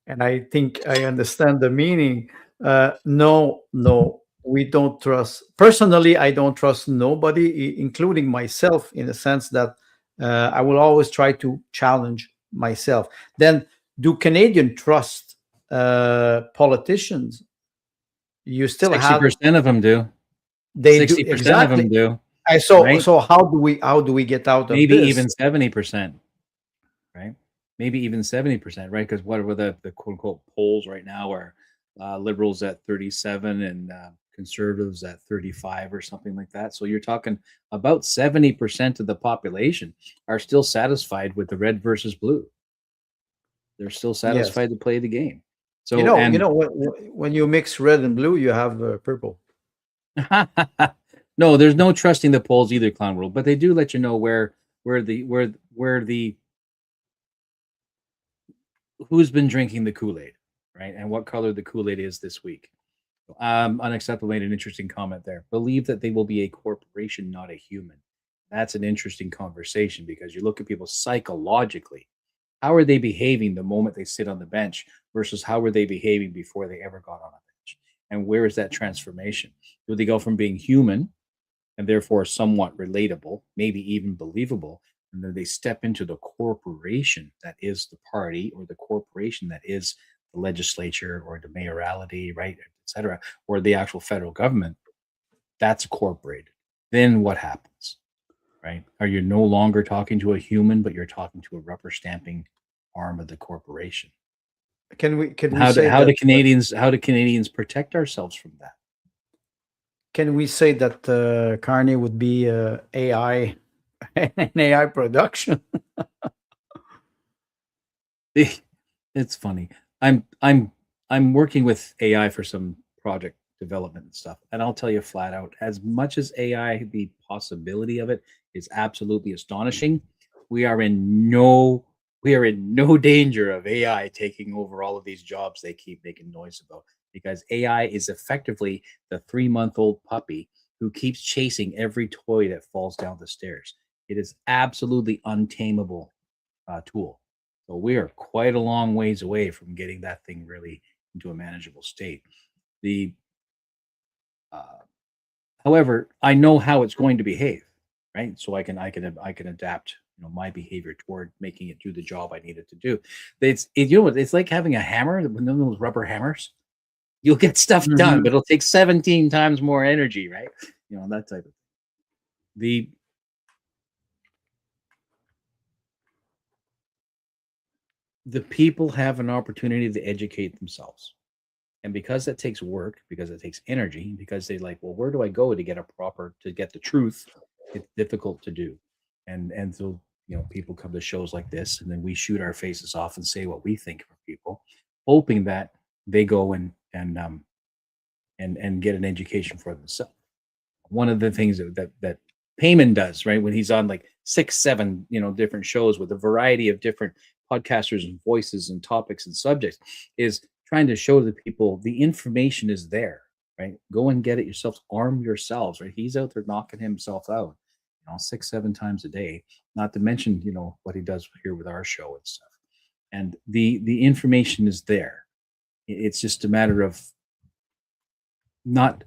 and I think I understand the meaning. No, we don't trust. Personally, I don't trust nobody, including myself, in the sense that I will always try to challenge myself. Then, do Canadians trust politicians? You still 60% of them do. They 60% do, exactly. of them do. So how do we get out of maybe this? even 70%, right? Maybe even 70%, right? Because what are the quote unquote polls right now are liberals at 37 and conservatives at 35 or something like that. So you're talking about 70% of the population are still satisfied with the red versus blue. They're still satisfied to play the game. So when you mix red and blue, you have purple. No, there's no trusting the polls either, Clown World, but they do let you know where who's been drinking the Kool-Aid, right? And what color the Kool-Aid is this week. Unacceptable made an interesting comment there. Believe that they will be a corporation, not a human. That's an interesting conversation because you look at people psychologically. How are they behaving the moment they sit on the bench versus how were they behaving before they ever got on a bench? And where is that transformation? Do they go from being human and therefore somewhat relatable, maybe even believable, and then they step into the corporation that is the party or the corporation that is the legislature or the mayoralty, right, et cetera, or the actual federal government? That's incorporated. Then what happens? Right? Are you no longer talking to a human, but you're talking to a rubber stamping arm of the corporation? How do Canadians protect ourselves from that? Can we say that Carney would be AI, an AI production? It's funny. I'm working with AI for some project development and stuff, and I'll tell you flat out, as much as AI, the possibility of it is absolutely astonishing. We are in no danger of AI taking over all of these jobs they keep making noise about, because AI is effectively the 3-month-old puppy who keeps chasing every toy that falls down the stairs. It is absolutely untamable tool. So we are quite a long ways away from getting that thing really into a manageable state. However, I know how it's going to behave, right? So I can adapt, my behavior toward making it do the job I need it to do. It's like having a hammer, one of those rubber hammers. You'll get stuff done, but it'll take 17 times more energy, right? that type of thing. The people have an opportunity to educate themselves. And because that takes work, because it takes energy, because they like, well, where do I go to get the truth? It's difficult to do. And so, people come to shows like this, and then we shoot our faces off and say what we think for people, hoping that they go and get an education for themselves. One of the things that Peyman does, right, when he's on like 6-7 different shows with a variety of different podcasters and voices and topics and subjects, is trying to show the people the information is there, right? Go and get it yourselves, arm yourselves, right? He's out there knocking himself out 6-7 times a day, not to mention what he does here with our show and stuff. And the information is there. It's just a matter of not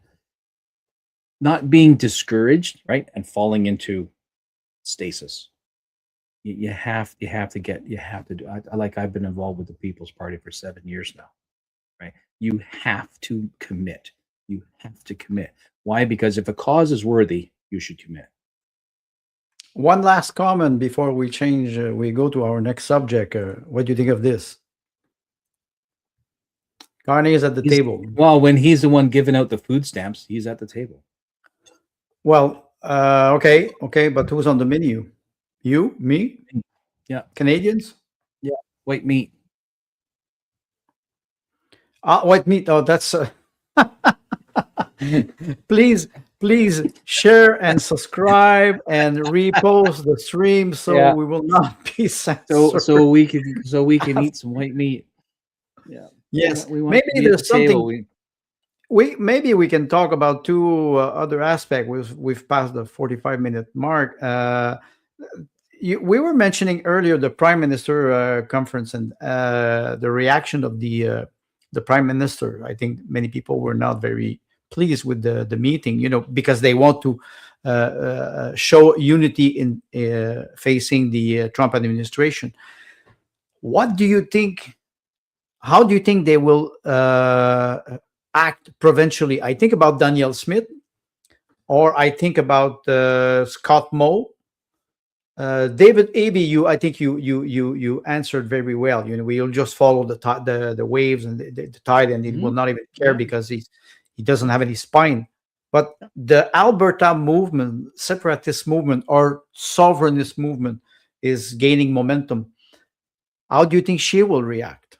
being discouraged, right, and falling into stasis. You have to do. I've been involved with the People's Party for 7 years now, right? You have to commit. You have to commit. Why? Because if a cause is worthy, you should commit. One last comment before we change. We go to our next subject. What do you think of this? Carney is at the table. Well, when he's the one giving out the food stamps, he's at the table. Well, okay, but who's on the menu? You, me? Yeah. Canadians? Yeah. White meat. White meat. Oh, that's. Please share and subscribe and repost the stream so we will not be censored. So we can eat some white meat. Yeah. Yes. Maybe there's something. Maybe we can talk about two other aspects. We've passed the 45-minute mark. We were mentioning earlier the Prime Minister conference and the reaction of the Prime Minister. I think many people were not very pleased with the meeting, because they want to show unity in facing the Trump administration. What do you think? How do you think they will act provincially? I think about Danielle Smith, or I think about Scott Moe. David Abey, I think you answered very well. We'll just follow the waves and the tide, and it will not even care because he doesn't have any spine. But the Alberta movement, separatist movement, or sovereignist movement is gaining momentum. How do you think she will react?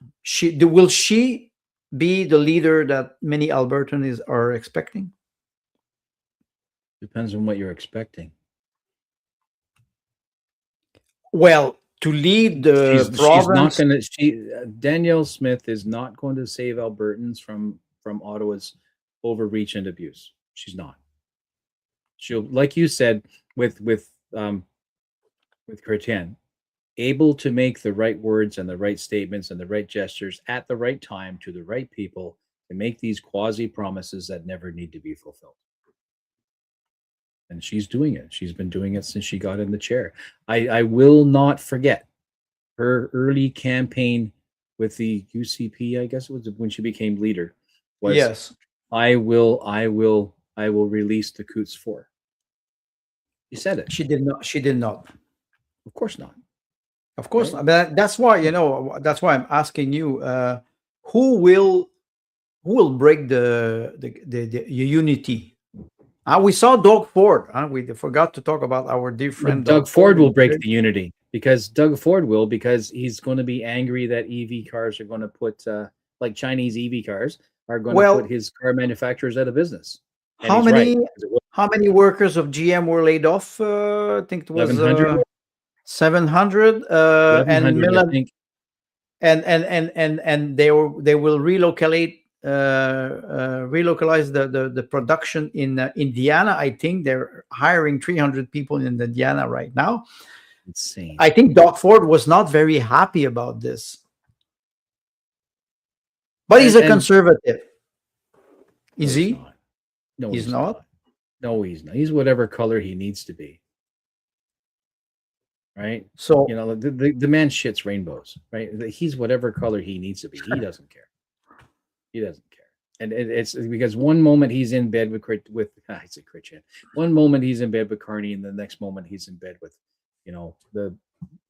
Will she be the leader that many Albertans are expecting? Depends on what you're expecting. Well, to lead the province, Danielle Smith is not going to save Albertans from Ottawa's overreach and abuse. She's not. She'll, like you said, with Chrétien, able to make the right words and the right statements and the right gestures at the right time to the right people to make these quasi promises that never need to be fulfilled. And she's doing it. She's been doing it since she got in the chair. I will not forget her early campaign with the UCP, I guess it was when she became leader. Was, yes, I will release the Coutts 4. She said it. She did not. Of course not. Of course not. But that's why that's why I'm asking you, who will break the unity? We saw Doug Ford. We forgot to talk about our dear friend. Doug Ford will break the unity because he's going to be angry that EV cars are going to put like Chinese EV cars are going to put his car manufacturers out of business. And how many workers of GM were laid off? I think it was 700. And they will relocalize the production in Indiana. I think they're hiring 300 people in Indiana right now. Insane. I think Doug Ford was not very happy about this, but he's a conservative. Is he? No, he's not. No, he's not. He's whatever color he needs to be. Right. So the man shits rainbows. Right. He's whatever color he needs to be. He doesn't care. He doesn't care. And it's because one moment he's in bed with I say Christian. One moment he's in bed with Carney, and the next moment he's in bed with, the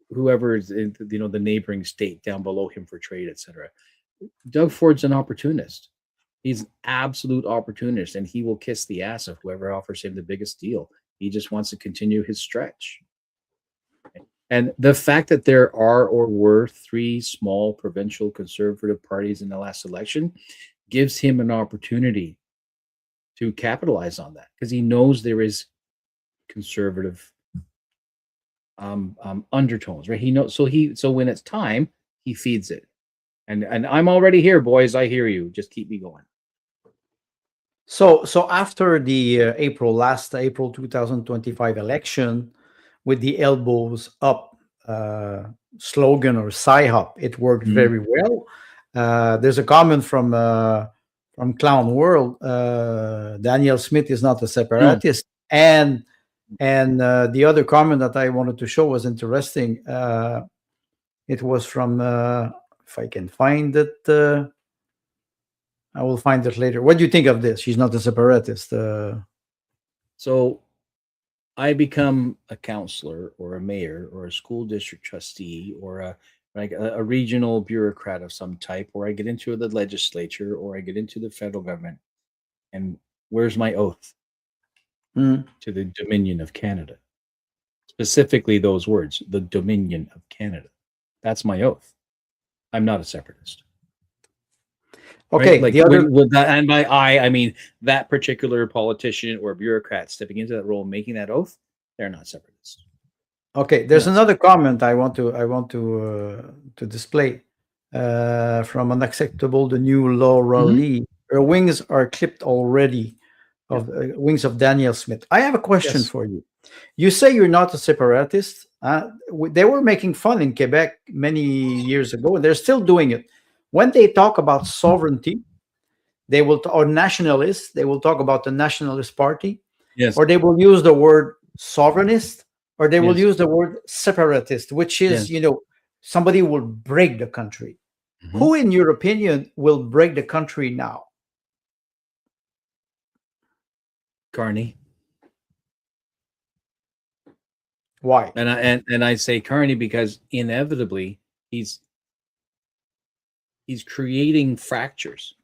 whoever is in the neighboring state down below him for trade, etc. Doug Ford's an opportunist. He's an absolute opportunist, and he will kiss the ass of whoever offers him the biggest deal. He just wants to continue his stretch. And the fact that there are or were 3 small provincial conservative parties in the last election gives him an opportunity to capitalize on that, because he knows there is conservative undertones, right? He knows, so when it's time, he feeds it. And I'm already here, boys. I hear you. Just keep me going. So after the last April 2025 election, with the elbows up slogan or sci-hop, it worked very well. There's a comment from Clown World. Daniel Smith is not a separatist, and the other comment that I wanted to show was interesting. It was from if I can find it. I will find it later. What do you think of this? She's not a separatist. So I become a counselor or a mayor or a school district trustee or a regional bureaucrat of some type, or I get into the legislature or I get into the federal government. And where's my oath? To the Dominion of Canada. Specifically those words, the Dominion of Canada. That's my oath. I'm not a separatist. Okay. Right? And by I mean that particular politician or bureaucrat stepping into that role, making that oath, they're not separatists. Okay, there's another comment I want to display from Unacceptable, the new Laura Lee. Her wings are clipped already, of wings of Daniel Smith. I have a question for you. You say you're not a separatist. They were making fun in Quebec many years ago, and they're still doing it. When they talk about sovereignty, they will, or nationalists, they will talk about the Nationalist Party, or they will use the word sovereignist, or they will use the word separatist, which is, somebody will break the country. Who, in your opinion, will break the country now? Carney. Why? And I say Carney because inevitably he's creating fractures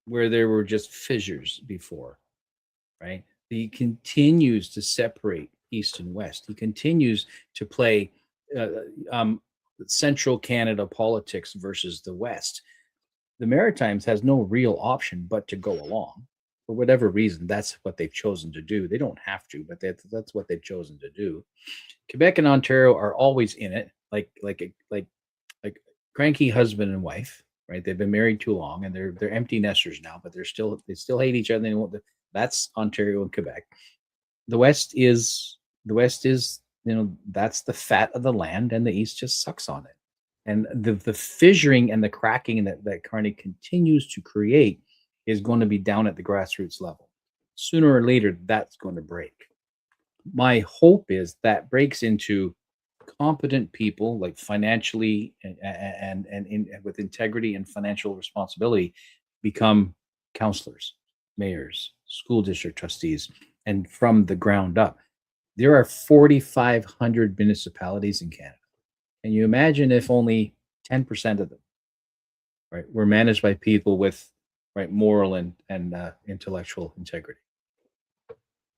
where there were just fissures before, right? He continues to separate East and West. He continues to play central Canada politics versus the West. The Maritimes has no real option but to go along. For whatever reason, that's what they've chosen to do. They don't have to, but that's what they've chosen to do. Quebec and Ontario are always in it, like cranky husband and wife, right? They've been married too long, and they're empty nesters now, but they still hate each other. That's Ontario and Quebec. The West is that's the fat of the land, and the East just sucks on it. And the fissuring and the cracking that Carney continues to create is going to be down at the grassroots level. Sooner or later, that's going to break. My hope is that breaks into competent people, like financially and with integrity and financial responsibility, become counselors, mayors, school district trustees, and from the ground up. There are 4,500 municipalities in Canada. Can you imagine if only 10% of them, right, were managed by people with moral and intellectual integrity,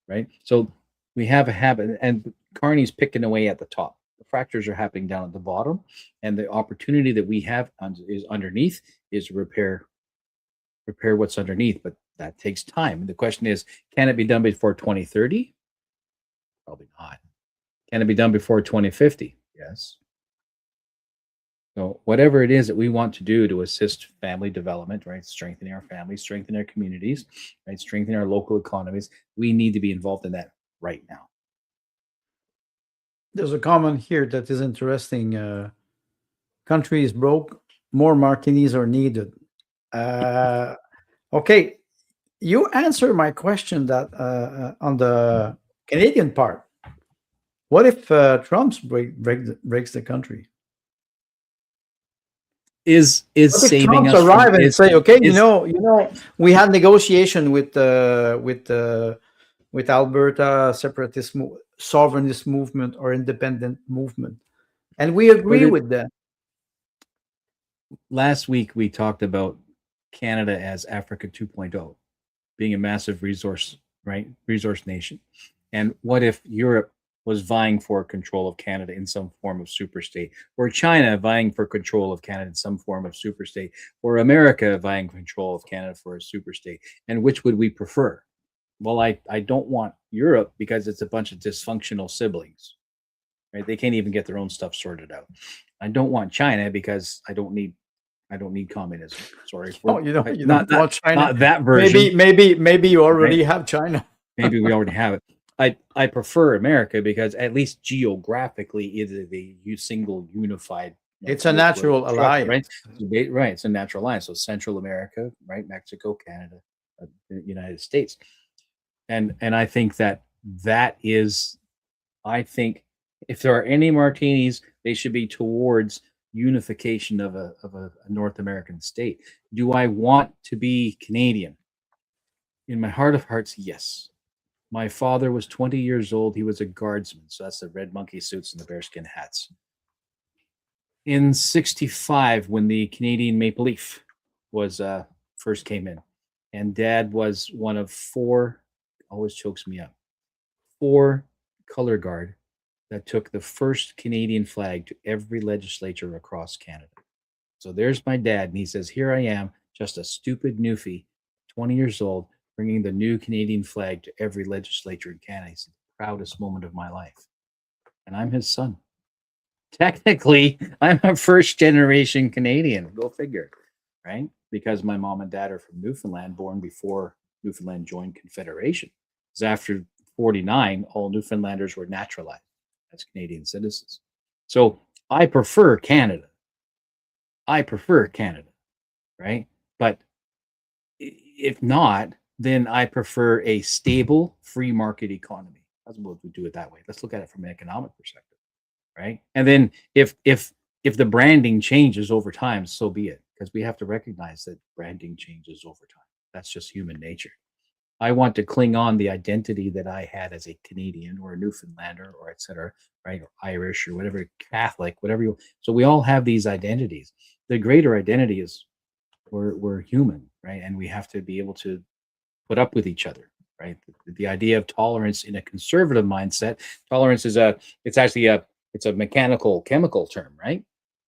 right? So we have a habit, and Carney's picking away at the top. The fractures are happening down at the bottom, and the opportunity that we have is underneath is repair what's underneath, but that takes time. And the question is, can it be done before 2030? Probably not. Can it be done before 2050? Yes. So whatever it is that we want to do to assist family development, right, strengthening our families, strengthening our communities, right, strengthening our local economies, we need to be involved in that right now. There's a comment here that is interesting. Country is broke. More martinis are needed. Okay, you answer my question that on the Canadian part. What if Trump's breaks the country? is What if saving Trump us from arrive and say, okay, is we had negotiation with Alberta separatist sovereignist movement or independent movement, and we or agree with them. last week we talked about Canada as Africa 2.0, being a massive resource nation. And what if Europe was vying for control of Canada in some form of superstate, or China vying for control of Canada in some form of superstate, or America vying for control of Canada for a superstate? And which would we prefer? Well, I don't want Europe because it's a bunch of dysfunctional siblings, right? They can't even get their own stuff sorted out. I don't want China because I don't need communism. Sorry, Oh, you don't not want China. not that version. Maybe you already Right? have China. Maybe we already have it. I prefer America because at least geographically it is a single unified. It's a natural alliance, right? Right, it's a natural alliance. So Central America, right? Mexico, Canada, the United States, and I think that is. I think if there are any martinis, they should be towards unification of a North American state. Do I want to be Canadian? In my heart of hearts, yes. My father was 20 years old. He was a guardsman. So that's the red monkey suits and the bearskin hats. In 65, when the Canadian Maple Leaf was first came in, and Dad was one of four, always chokes me up, 4 color guard that took the first Canadian flag to every legislature across Canada. So there's my dad, and he says, here I am, just a stupid newfie, 20 years old, bringing the new Canadian flag to every legislature in Canada. It's the proudest moment of my life. And I'm his son. Technically, I'm a first generation Canadian. Go figure, right? Because my mom and dad are from Newfoundland, born before Newfoundland joined Confederation. Because after 49, all Newfoundlanders were naturalized as Canadian citizens. So I prefer Canada. Right? But if not, then I prefer a stable free market economy. That's what we do it that way. Let's look at it from an economic perspective, right? And then if the branding changes over time, so be it, because we have to recognize that branding changes over time. That's just human nature. I want to cling on the identity that I had as a Canadian or a Newfoundlander or et cetera, right? Or Irish or whatever, Catholic, whatever you. So we all have these identities. The greater identity is we're human, right? And we have to be able to put up with each other, right? The idea of tolerance in a conservative mindset, tolerance is it's a mechanical chemical term, right?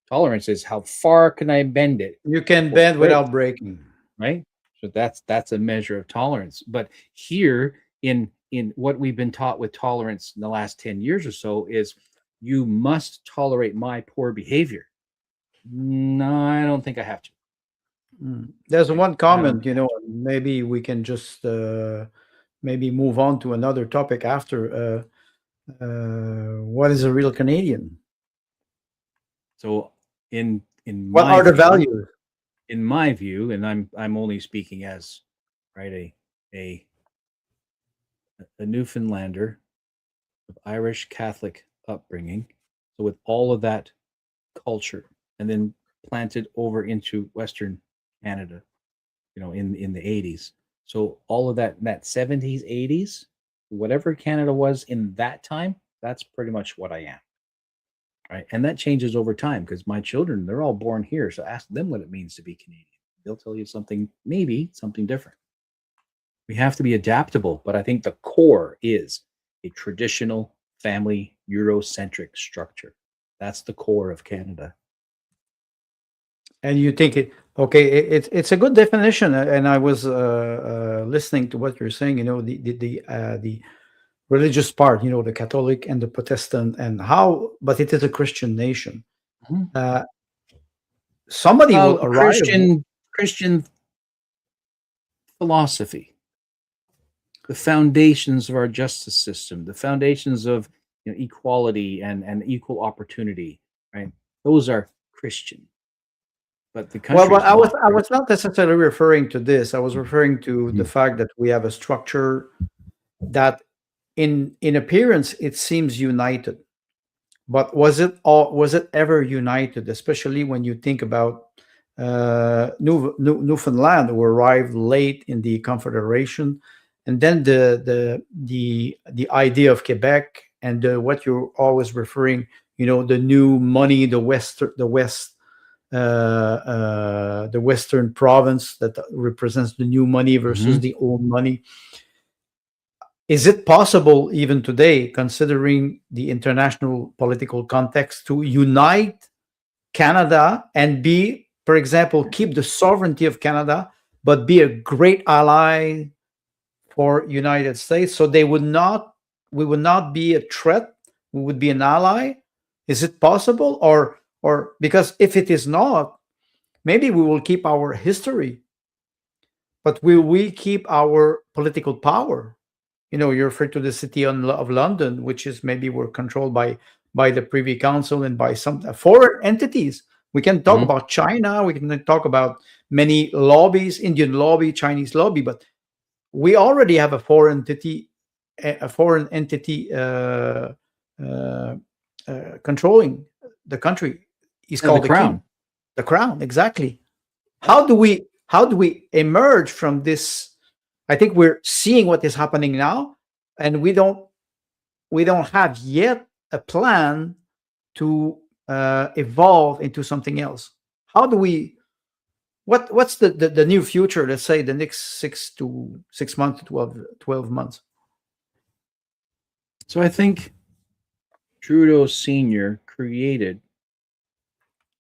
Tolerance is how far can I bend it? You can bend without breaking, right? So that's a measure of tolerance. But here in what we've been taught with tolerance in the last 10 years or so is you must tolerate my poor behavior. No, I don't think I have to. There's one comment, maybe we can just maybe move on to another topic after. What is a real Canadian? So in what are the values? In my view, and I'm only speaking as right a Newfoundlander of Irish Catholic upbringing, so with all of that culture, and then planted over into Western Canada, in the 80s. So all of that 70s, 80s, whatever Canada was in that time, that's pretty much what I am. Right. And that changes over time because my children, they're all born here. So ask them what it means to be Canadian. They'll tell you something different. We have to be adaptable, but I think the core is a traditional family Eurocentric structure. That's the core of Canada. And you think it's a good definition. And I was listening to what you're saying. The religious part, the Catholic and the Protestant, and how, but it is a Christian nation. Somebody will arrive. Christian philosophy, the foundations of our justice system, the foundations of equality and equal opportunity, right? Those are Christian. But the country. Well, I was not necessarily referring to this. I was referring to the fact that we have a structure that, in appearance, it seems united. But was it ever united? Especially when you think about Newfoundland, who arrived late in the Confederation, and then the idea of Quebec and what you're always referring, the new money, the Western province that represents the new money versus the old money. Is it possible even today, considering the international political context, to unite Canada and be, for example, keep the sovereignty of Canada, but be a great ally for United States, so we would not be a threat, we would be an ally? Is it possible? Or because if it is not, maybe we will keep our history, but will we keep our political power? You refer to the city of London, which is maybe we're controlled by the Privy Council and by some foreign entities. We can talk about China. We can talk about many lobbies, Indian lobby, Chinese lobby, but we already have a foreign entity controlling the country. He's called the Crown. King. The Crown, exactly. How do we emerge from this? I think we're seeing what is happening now, and we don't have yet a plan to evolve into something else. How do we? What's the new future? Let's say the next 6 months to 12 months. So I think Trudeau Sr. created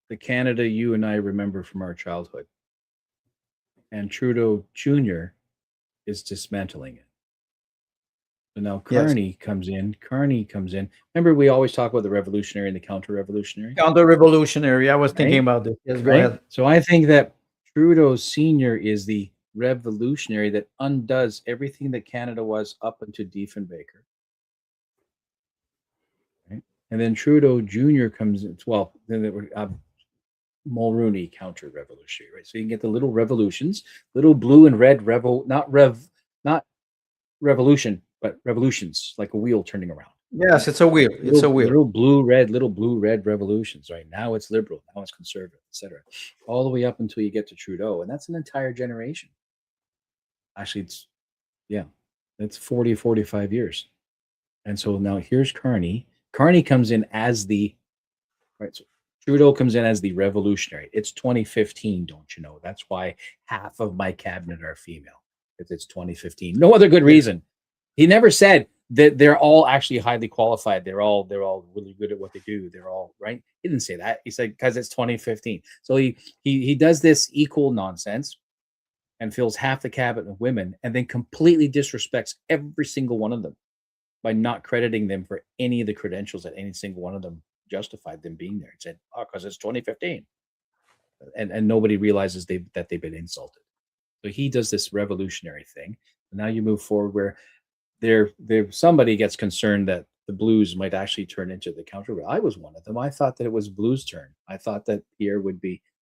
the Canada you and I remember from our childhood, and Trudeau Jr. is dismantling it. So now Carney comes in. Remember, we always talk about the revolutionary and the counter-revolutionary? Counter-revolutionary. I was thinking about this. Yes, go ahead. So I think that Trudeau Sr. is the revolutionary that undoes everything that Canada was up until Diefenbaker. Right? And then Trudeau Jr. comes in. Well, then there were Mulroney counter-revolutionary, right? So you can get the little revolutions, little blue and red not revolution, but revolutions, like a wheel turning around. Yes, it's a wheel. It's a wheel. Little blue red revolutions, right? Now it's liberal, now it's conservative, etc. All the way up until you get to Trudeau, and that's an entire generation. Actually, it's 40, 45 years. And so now here's Carney. Carney comes in as the right. So Trudeau comes in as the revolutionary. It's 2015, don't you know? That's why half of my cabinet are female. It's 2015. No other good reason. He never said that they're all actually highly qualified. They're all really good at what they do. They're all right. He didn't say that. He said because it's 2015. So he does this equal nonsense and fills half the cabinet with women, and then completely disrespects every single one of them by not crediting them for any of the credentials that any single one of them justified them being there. He said, "Oh, because it's 2015," and nobody realizes that they've been insulted. So he does this revolutionary thing. And now you move forward where somebody gets concerned that the Blues might actually turn into the counter. I was one of them. I thought that it was Blues' turn. I thought that Pierre would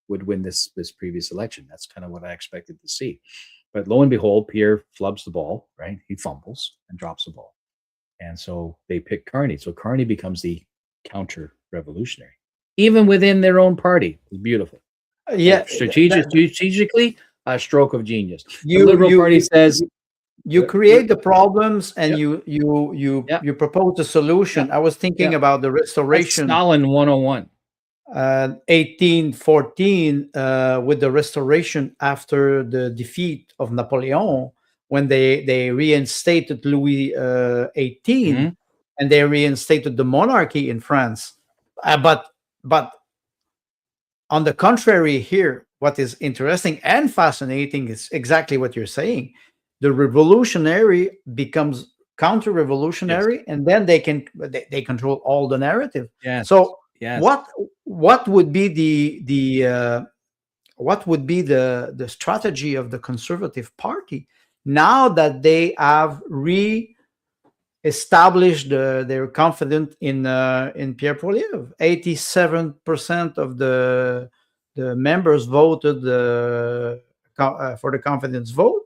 win this previous election. That's kind of what I expected to see. But lo and behold, Pierre flubs the ball, right? He fumbles and drops the ball. And so they pick Carney. So Carney becomes the counter-revolutionary. Even within their own party. It's beautiful. Yeah. Strategically, a stroke of genius. The Liberal Party says you create the problems and you propose a solution. I was thinking about the restoration. That's Stalin 101. 1814 with the restoration after the defeat of Napoleon, when they reinstated Louis XVIII and they reinstated the monarchy in France. But on the contrary here, what is interesting and fascinating is exactly what you're saying. The revolutionary becomes counter-revolutionary, and then they control all the narrative. Yes. So yes. What would be the strategy of the Conservative Party now that they have re-established their confidence in Pierre Poilievre? 87% of the members voted for the confidence vote,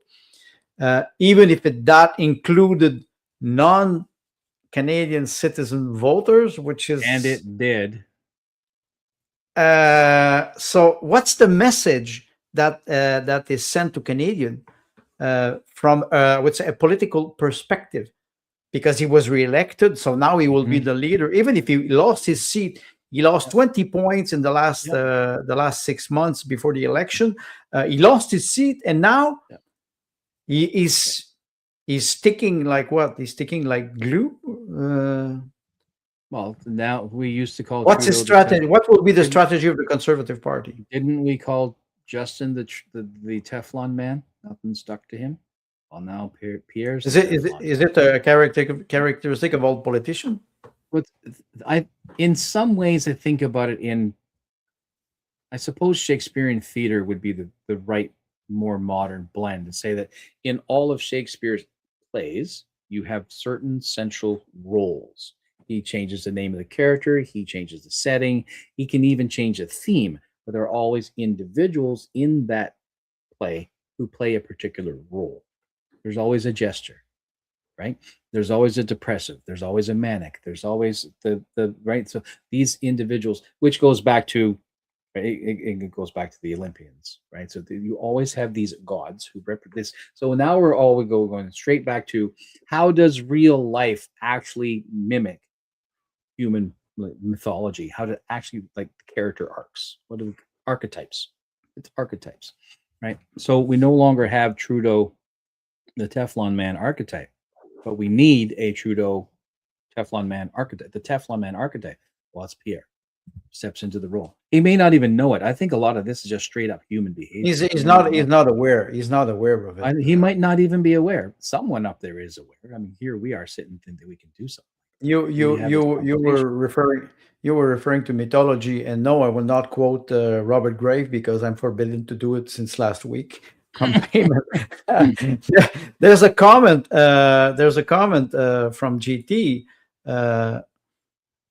even if that included non-Canadian citizen voters, which is... And it did. So what's the message that is sent to Canadian from what's a political perspective? Because he was reelected, so now he will be the leader. Even if he lost his seat, he lost 20 points in the last 6 months before the election. He lost his seat, and now he is he's sticking like what? He's sticking like glue. Well, now we used to call What's his Trudeau strategy? What will be the strategy of the Conservative Party? Didn't we call Justin the Teflon man? Nothing stuck to him. Well, now Pierre's Is it a characteristic of all politicians? But in some ways, I think about it I suppose Shakespearean theater would be the right, more modern blend, to say that in all of Shakespeare's plays, you have certain central roles. He changes the name of the character, he changes the setting, he can even change the theme, but there are always individuals in that play who play a particular role. There's always a jester, right? There's always a depressive, there's always a manic, there's always the right. So these individuals, which goes back to it goes back to the Olympians, right? So you always have these gods who represent this. So now we're going straight back to, how does real life actually mimic human mythology? How to actually, like, character arcs? What are archetypes? It's archetypes, right? So we no longer have Trudeau, the Teflon man archetype, but we need a Trudeau Teflon man archetype. The Teflon man archetype, well, it's Pierre. Steps into the role. He may not even know it. I think a lot of this is just straight up human behavior. He's not aware. He's not aware of it. He might not even be aware. Someone up there is aware. I mean, here we are sitting and think that we can do something. You were referring to mythology, and no, I will not quote Robert Graves, because I'm forbidden to do it since last week. There's a comment. From GT.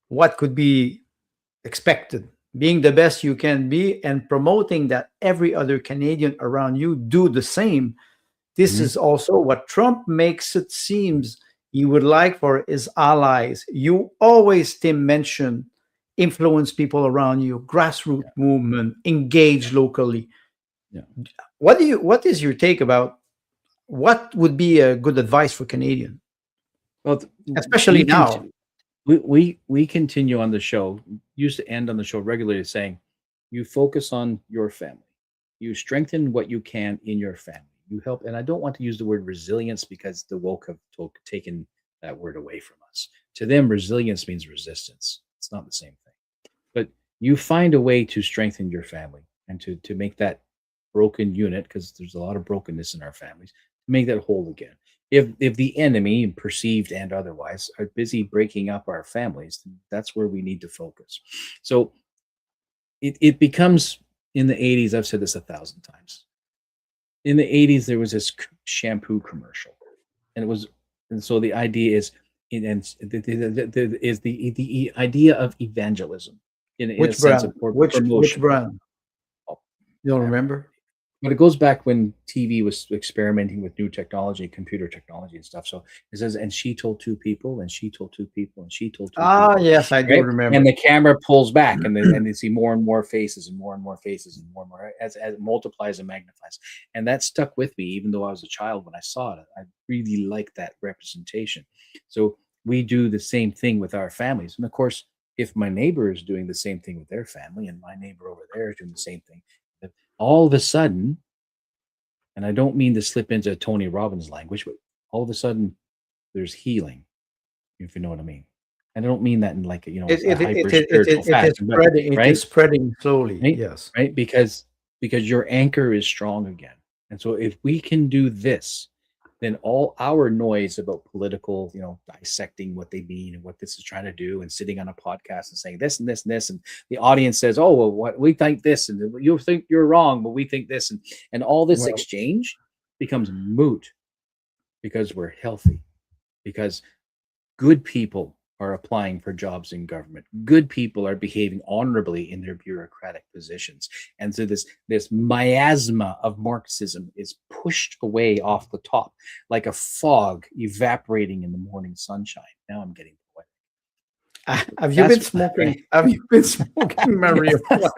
What could be expected? Being the best you can be, and promoting that every other Canadian around you do the same. This is also what Trump makes it seems he would like for his allies. You always, Tim, mention influence people around you, grassroots movement, engage locally. What is your take about what would be a good advice for Canadian? Well, especially now. We continue on the show, used to end on the show regularly saying, you focus on your family. You strengthen what you can in your family. You help, and I don't want to use the word resilience, because the woke have taken that word away from us. To them, resilience means resistance. It's not the same thing. But you find a way to strengthen your family, and to make that broken unit, because there's a lot of brokenness in our families, to make that whole again. If the enemy, perceived and otherwise, are busy breaking up our families, that's where we need to focus. So it becomes, in the 80s, I've said this 1,000 times. In the 80s, there was this shampoo commercial, and so the idea is, the idea of evangelism in a sense of promotion. Which brand? You don't remember? But it goes back when TV was experimenting with new technology, computer technology and stuff. So it says, and she told two people, and she told two people, and she told two people. Yes, I do remember. And the camera pulls back, and then they see more and more faces, and more and more faces, and more and more, as it multiplies and magnifies. And that stuck with me, even though I was a child when I saw it. I really liked that representation. So we do the same thing with our families. And of course, if my neighbor is doing the same thing with their family, and my neighbor over there is doing the same thing, all of a sudden, and I don't mean to slip into Tony Robbins language, but all of a sudden there's healing, if you know what I mean. And I don't mean that in like, it is spreading slowly. Right? Yes. Right. Because your anchor is strong again. And so if we can do this, then all our noise about political, dissecting what they mean and what this is trying to do, and sitting on a podcast and saying this and this and this, and the audience says, oh, well, what we think this, and you think you're wrong, but we think this, and all this exchange becomes moot, because we're healthy, because good people are applying for jobs in government. Good people are behaving honorably in their bureaucratic positions. And so this miasma of Marxism is pushed away off the top, like a fog evaporating in the morning sunshine. Now I'm getting poetic. Have you been smoking? Right. Have you been smoking marijuana?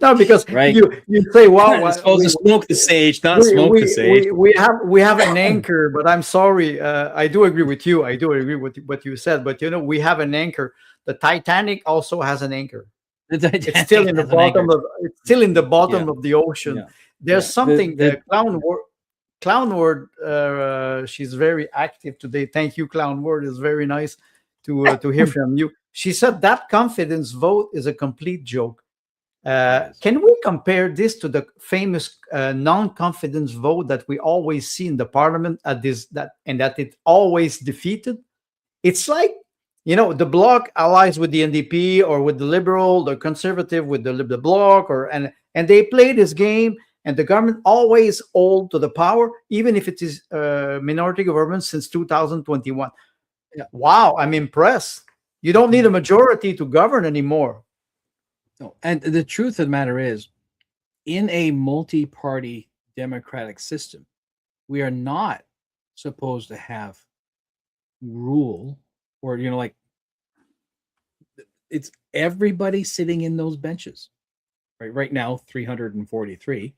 No, because Right. you say, well, It's supposed to smoke the sage, not we smoke the we sage. we have an anchor, but I'm sorry. I do agree with you. I do agree with what you said, but we have an anchor. The Titanic also has an anchor. The It's still Titanic in the has an anchor. bottom of it's still in the Yeah. bottom of the ocean. Yeah. There's Yeah. something The Clown Word. She's very active today. Thank you, Clown Word. It's very nice to hear from you. She said that confidence vote is a complete joke. It is. Can we compare this to the famous non-confidence vote that we always see in the parliament that it always defeated? It's like the bloc allies with the NDP or with the liberal, the conservative with the bloc, and they play this game, and the government always hold to the power, even if it is minority government since 2021. Yeah. Wow, I'm impressed. You don't need a majority to govern anymore. No. And the truth of the matter is, in a multi-party democratic system, we are not supposed to have rule or like it's everybody sitting in those benches. Right now 343,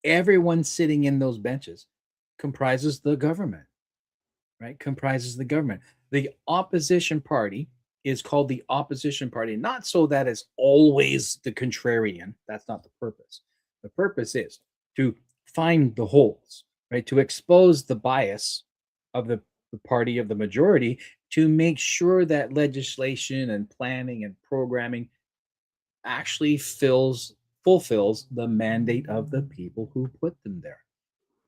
everyone sitting in those benches comprises the government. The opposition party is called the opposition party, not so that it's always the contrarian. That's not the purpose. The purpose is to find the holes, right? To expose the bias of the party of the majority, to make sure that legislation and planning and programming actually fulfills the mandate of the people who put them there.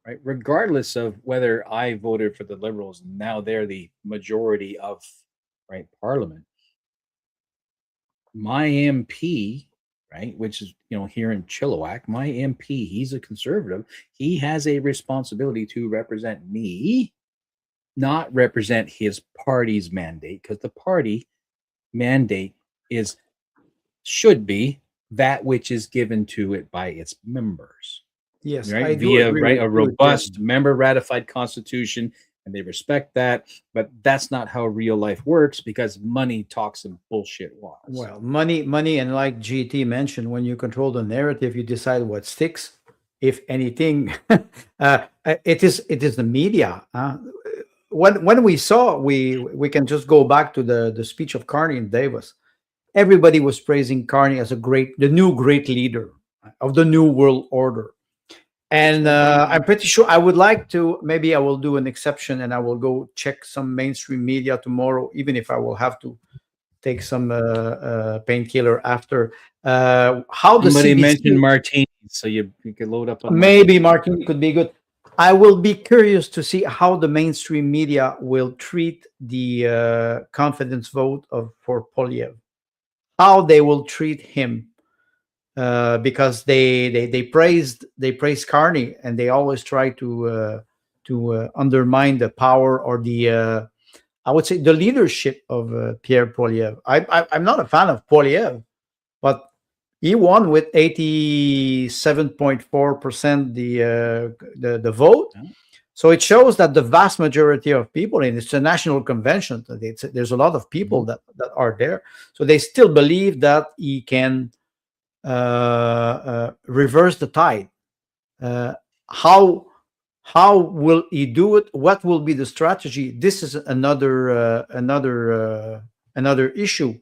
Right, regardless of whether I voted for the Liberals, now they're the majority of Parliament. My MP, right, which is here in Chilliwack, my MP, he's a conservative. He has a responsibility to represent me, not represent his party's mandate, because the party mandate should be that which is given to it by its members. Yes, Right, I do via agree with a you. robust member ratified constitution, and they respect that. But that's not how real life works, because money talks and bullshit walks. Well, money, and like GT mentioned, when you control the narrative, you decide what sticks. If anything, it is the media. When we can just go back to the speech of Carney in Davos. Everybody was praising Carney as the new great leader of the new world order. And I'm pretty sure I would like to, maybe I will do an exception and I will go check some mainstream media tomorrow, even if I will have to take some painkiller after. How the Somebody CBC mentioned martinis, so you could load up on maybe marketing could be good. I will be curious to see how the mainstream media will treat the confidence vote for Polyev, how they will treat him. Because they praised Carney, and they always try to undermine the power or the I would say the leadership of Pierre Poilievre. I'm not a fan of Poilievre, but he won with 87.4% the vote. Yeah. So it shows that the vast majority of people, and it's a national convention, there's a lot of people that are there. So they still believe that he can reverse the tide. How will he do it? What will be the strategy? This is another issue.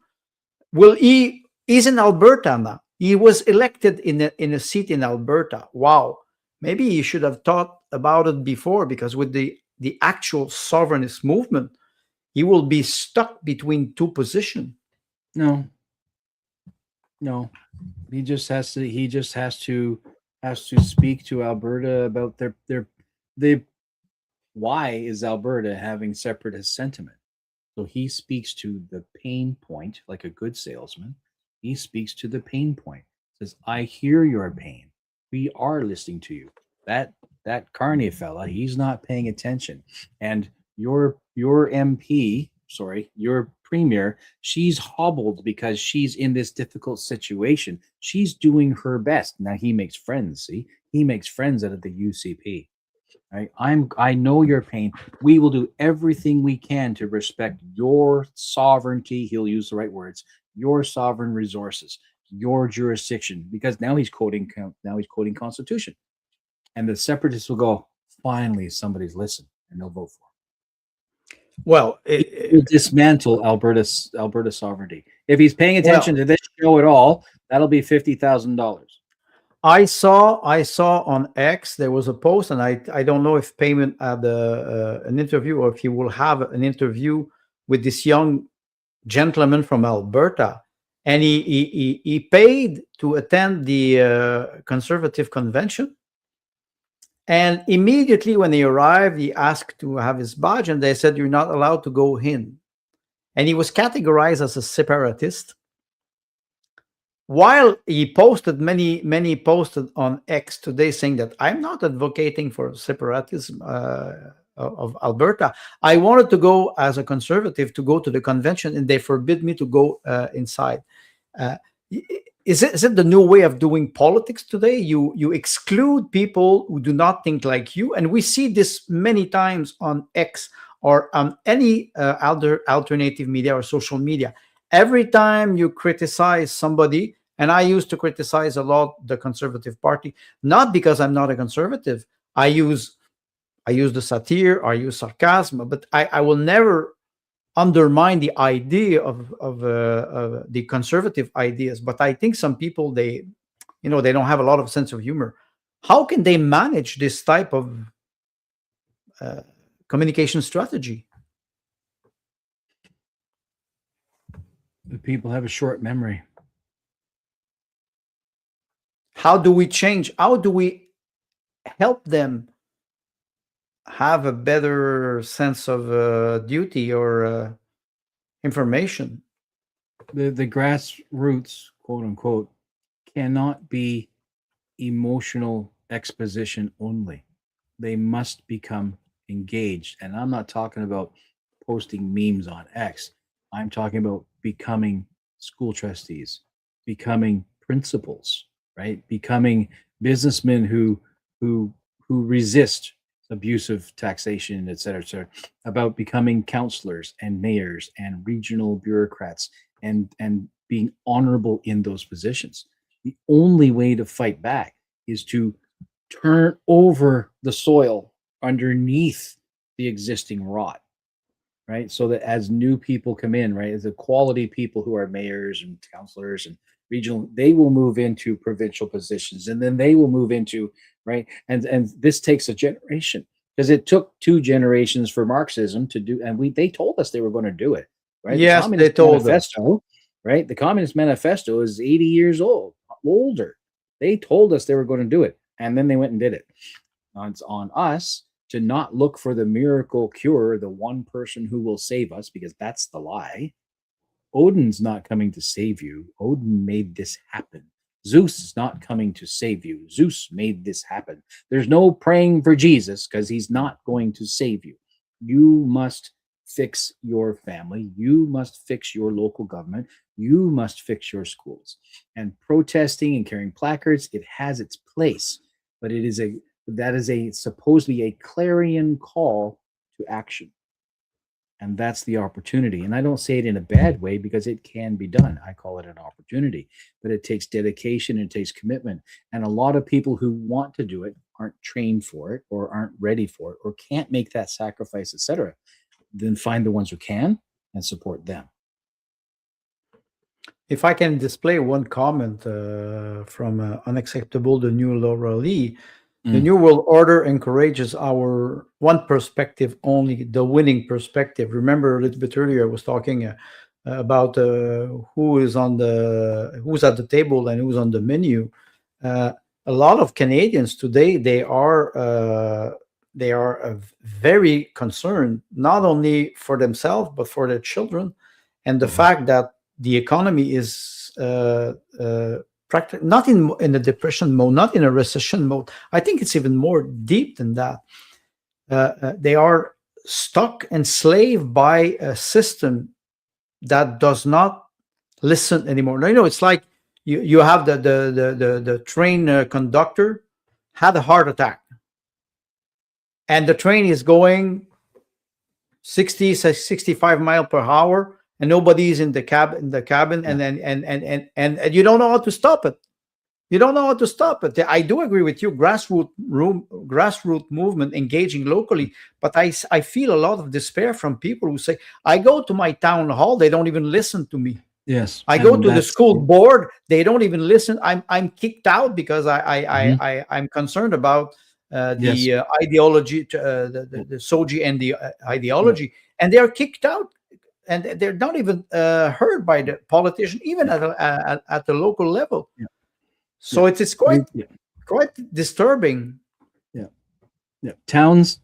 Will he? He's in Alberta now. He was elected in a seat in Alberta. Wow. Maybe he should have thought about it before, because with the actual sovereignist movement, he will be stuck between two positions. No. He just has to speak to Alberta about why is Alberta having separatist sentiment. So he speaks to the pain point like a good salesman. He speaks to the pain point. Says, I hear your pain. We are listening to you. That Carney fella, he's not paying attention. And your MP, your premier, she's hobbled because she's in this difficult situation. She's doing her best. Now he makes friends, see? He makes friends out of the UCP. Right? I know your pain. We will do everything we can to respect your sovereignty. He'll use the right words. Your sovereign resources, your jurisdiction, because now he's quoting Constitution, and the separatists will go. Finally, somebody's listened, and they'll vote for him. Well, He will dismantle Alberta's sovereignty. If he's paying attention to this show at all, that'll be $50,000. I saw on X there was a post, and I don't know if Peyman had an interview or if he will have an interview with this young gentleman from Alberta, and he paid to attend the Conservative convention, and immediately when he arrived, he asked to have his badge, and they said you're not allowed to go in, and he was categorized as a separatist. While he posted many posted on X today saying that I'm not advocating for separatism of Alberta. I wanted to go as a conservative to go to the convention, and they forbid me to go inside. Is it the new way of doing politics today? You exclude people who do not think like you, and we see this many times on X or on any other alternative media or social media. Every time you criticize somebody, and I used to criticize a lot the Conservative Party, not because I'm not a conservative. I use the satire, I use sarcasm, but I will never undermine the idea of the conservative ideas. But I think some people, they don't have a lot of sense of humor. How can they manage this type of communication strategy? The people have a short memory. How do we change? How do we help them have a better sense of duty or information? The grassroots, quote unquote, cannot be emotional exposition only. They must become engaged. And I'm not talking about posting memes on X. I'm talking about becoming school trustees, becoming principals, right? Becoming businessmen who resist abusive taxation, et cetera, about becoming counselors and mayors and regional bureaucrats and being honorable in those positions. The only way to fight back is to turn over the soil underneath the existing rot, right? So that as new people come in, right, as the quality people who are mayors and counselors and regional, they will move into provincial positions, and then they will move into, right, and this takes a generation, because it took 2 generations for Marxism to do, and they told us they were going to do it, right? Yes, the Communist they told Manifesto, right? The Communist Manifesto is 80 years older. They told us they were going to do it, and then they went and did it. It's on us to not look for the miracle cure, the one person who will save us, because that's the lie. Odin's not coming to save you. Odin made this happen. Zeus is not coming to save you. Zeus made this happen. There's no praying for Jesus, because he's not going to save you. You must fix your family. You must fix your local government. You must fix your schools. And protesting and carrying placards, it has its place, but that is supposedly a clarion call to action. And that's the opportunity. And I don't say it in a bad way, because it can be done. I call it an opportunity, but it takes dedication and it takes commitment. And a lot of people who want to do it aren't trained for it, or aren't ready for it, or can't make that sacrifice, etc. Then find the ones who can and support them. If I can display one comment from Unacceptable, the New Laura Lee, the New World Order encourages our one perspective only, the winning perspective. Remember a little bit earlier, I was talking about who's at the table and who's on the menu. A lot of Canadians today, they are very concerned, not only for themselves but for their children, and the fact that the economy is not in a depression mode, not in a recession mode. I think it's even more deep than that. They are stuck, enslaved by a system that does not listen anymore. Now, it's like you have the train conductor had a heart attack. and the train is going 60, 65 miles per hour, and nobody's in the cabin, and then and you don't know how to stop it. You don't know how to stop it. I do agree with you. Grassroots movement engaging locally, but I feel a lot of despair from people who say, "I go to my town hall, they don't even listen to me. Yes, I go to the school board, they don't even listen. I'm kicked out because I'm concerned about the ideology, the Soji and the ideology, and they are kicked out, and they're not even heard by the politician, even at the local level." Yeah. So it's quite disturbing. Yeah, towns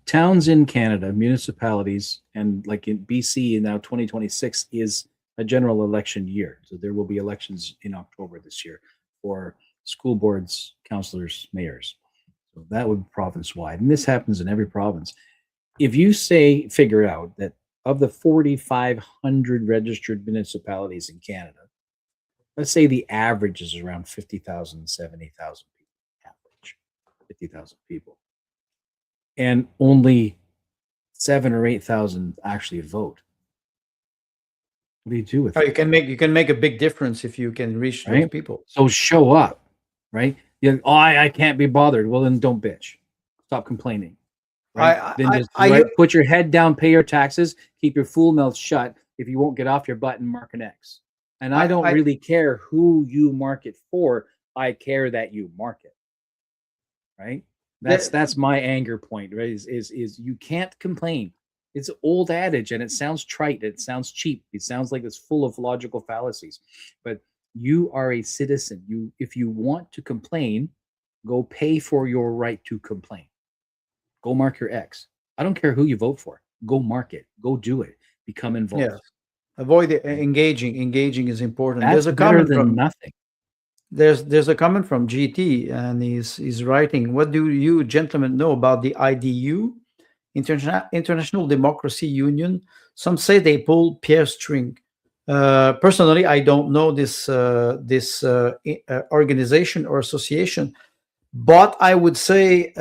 in Canada, municipalities, and like in BC, now 2026 is a general election year. So there will be elections in October this year for school boards, councillors, mayors. So that would be province wide, and this happens in every province. If you figure out that of the 4,500 registered municipalities in Canada, let's say the average is around 50,000, 70,000 people, average 50,000 people, and only 7 or 8,000 actually vote. What do you do with it? You can make a big difference if you can reach those people. So show up, right? I can't be bothered. Well, then don't bitch. Stop complaining. Right? Put your head down, pay your taxes, keep your fool mouth shut. If you won't get off your butt and mark an X. And I don't really care who you mark it for. I care that you mark it. Right? That's my anger point, right? Is you can't complain. It's an old adage, and it sounds trite. It sounds cheap. It sounds like it's full of logical fallacies. But you are a citizen. If you want to complain, go pay for your right to complain. Go mark your X. I don't care who you vote for. Go mark it. Go do it. Become involved. Yes. Avoid engaging. Engaging is important. That's better than nothing. There's a comment from GT, and he's writing, "What do you gentlemen know about the IDU, International Democracy Union? Some say they pull Pierre's string. Personally, I don't know this organization or association, but I would say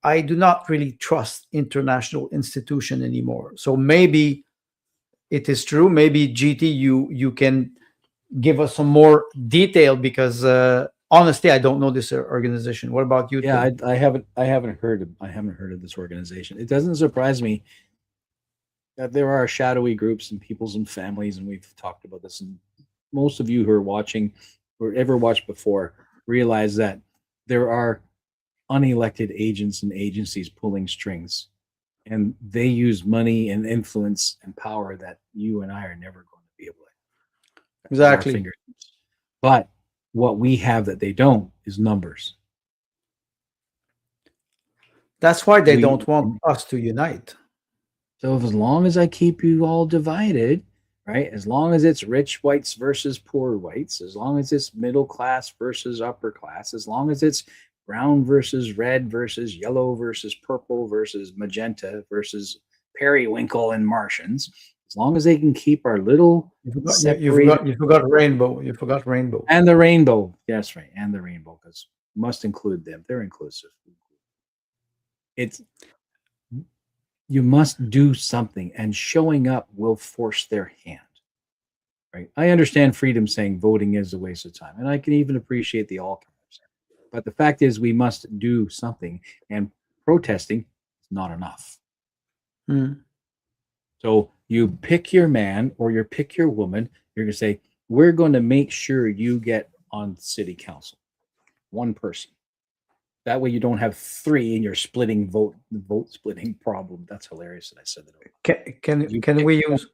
I do not really trust international institution anymore. So maybe it is true. Maybe GT, you can give us some more detail, because honestly, I don't know this organization. What about you? Yeah, I haven't heard of this organization. It doesn't surprise me that there are shadowy groups and peoples and families, and we've talked about this. And most of you who are watching or ever watched before realize that there are unelected agents and agencies pulling strings, and they use money and influence and power that you and I are never going to be able to. Exactly. But what we have that they don't is numbers. That's why they don't want us to unite. So as long as I keep you all divided, right? As long as it's rich whites versus poor whites, as long as it's middle class versus upper class, as long as it's brown versus red versus yellow versus purple versus magenta versus periwinkle and Martians, as long as they can keep our little you forgot rainbow. You forgot rainbow. And the rainbow. Yes, right. And the rainbow, because we must include them. They're inclusive. You must do something, and showing up will force their hand. Right? I understand freedom saying voting is a waste of time, and I can even appreciate the all-comers. But the fact is, we must do something, and protesting is not enough. So you pick your man or you pick your woman. You're going to say, we're going to make sure you get on city council. One person. That way you don't have three and you're splitting vote splitting problem. That's hilarious that I said that. Can we use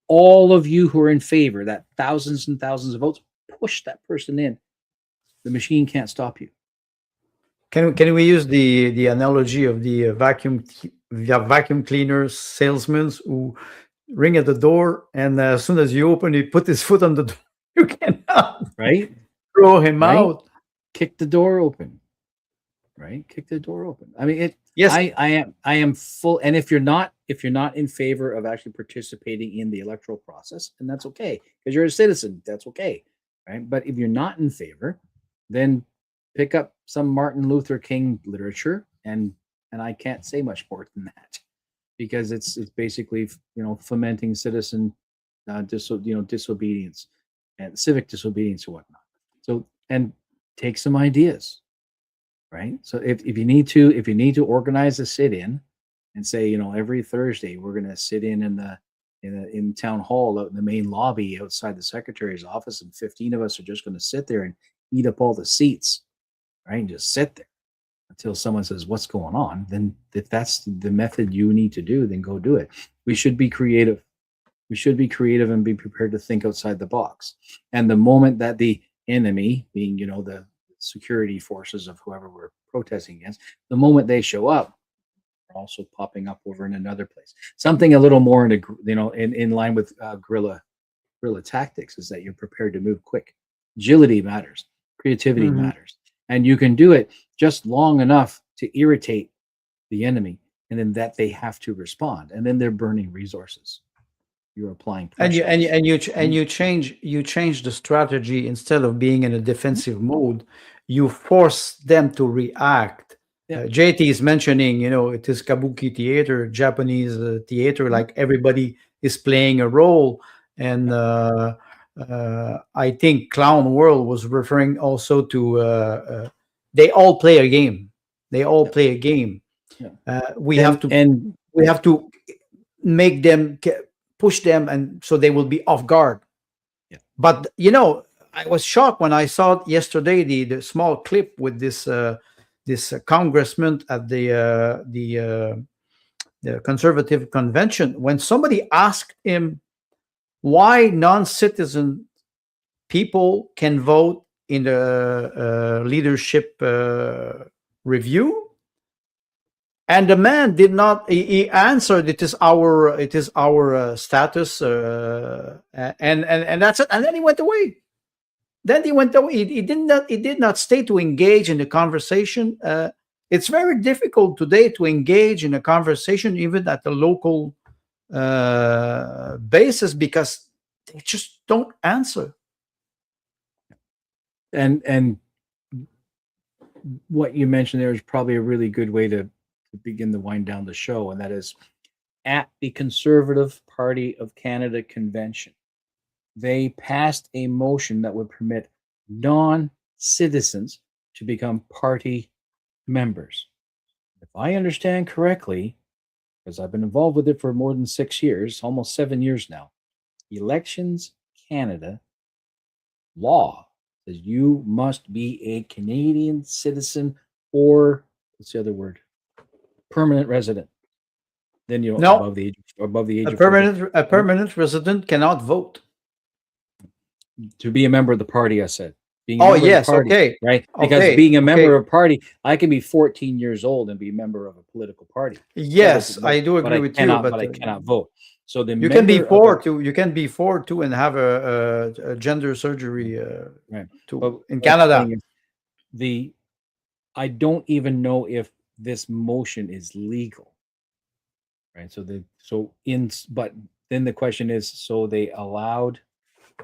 all of you who are in favor, that thousands and thousands of votes, push that person in. The machine can't stop you. Can we use the analogy of the vacuum cleaner salesmen who ring at the door, and as soon as you open, he put his foot on the door. You cannot throw him out. Kick the door open. Right? Kick the door open. I mean, yes, I am full. And if you're not in favor of actually participating in the electoral process, and that's okay, because you're a citizen, that's okay. Right? But if you're not in favor, then pick up some Martin Luther King literature and and I can't say much more than that, because it's basically, fomenting citizen disobedience and civic disobedience or whatnot. So, and take some ideas, right? So if you need to organize a sit-in and say, every Thursday we're going to sit in town hall out in the main lobby outside the secretary's office, and 15 of us are just going to sit there and eat up all the seats, right? And just sit there until someone says, what's going on? Then if that's the method you need to do, then go do it. We should be creative. We should be creative and be prepared to think outside the box. And the moment that the enemy, being, the security forces of whoever we're protesting against, the moment they show up, are also popping up over in another place. Something a little more in line with guerrilla tactics is that you're prepared to move quick. Agility matters. Creativity matters. And you can do it just long enough to irritate the enemy, and then that they have to respond, and then they're burning resources. You're applying pressure. And you change the strategy. Instead of being in a defensive mode, you force them to react. Yeah. JT is mentioning, it is kabuki theater, Japanese theater, like everybody is playing a role. And I think Clown World was referring also to they all play a game. They all play a game. Yeah. We have to make them push them, and so they will be off guard. Yeah. But I was shocked when I saw yesterday the small clip with this congressman at the conservative convention, when somebody asked him why non-citizen people can vote in the leadership review. And the man did not. He answered, "It is our status," and that's it. And then he went away. He did not stay to engage in the conversation. It's very difficult today to engage in a conversation, even at the local basis, because they just don't answer. And what you mentioned there is probably a really good way to begin to wind down the show, and that is at the Conservative Party of Canada convention, they passed a motion that would permit non-citizens to become party members. If I understand correctly, because I've been involved with it for more than 6 years, almost 7 years now, Elections Canada law says you must be a Canadian citizen, or what's the other word? Permanent resident. Then above the age of a permanent resident cannot vote. To be a member of the party, I said. Okay. Right? Because being a member of a party, I can be 14 years old and be a member of a political party. Yes, I do agree with you, but I cannot vote. So you can be for too and have a gender surgery in Canada. I don't even know if this motion is legal, right? But then the question is, so they allowed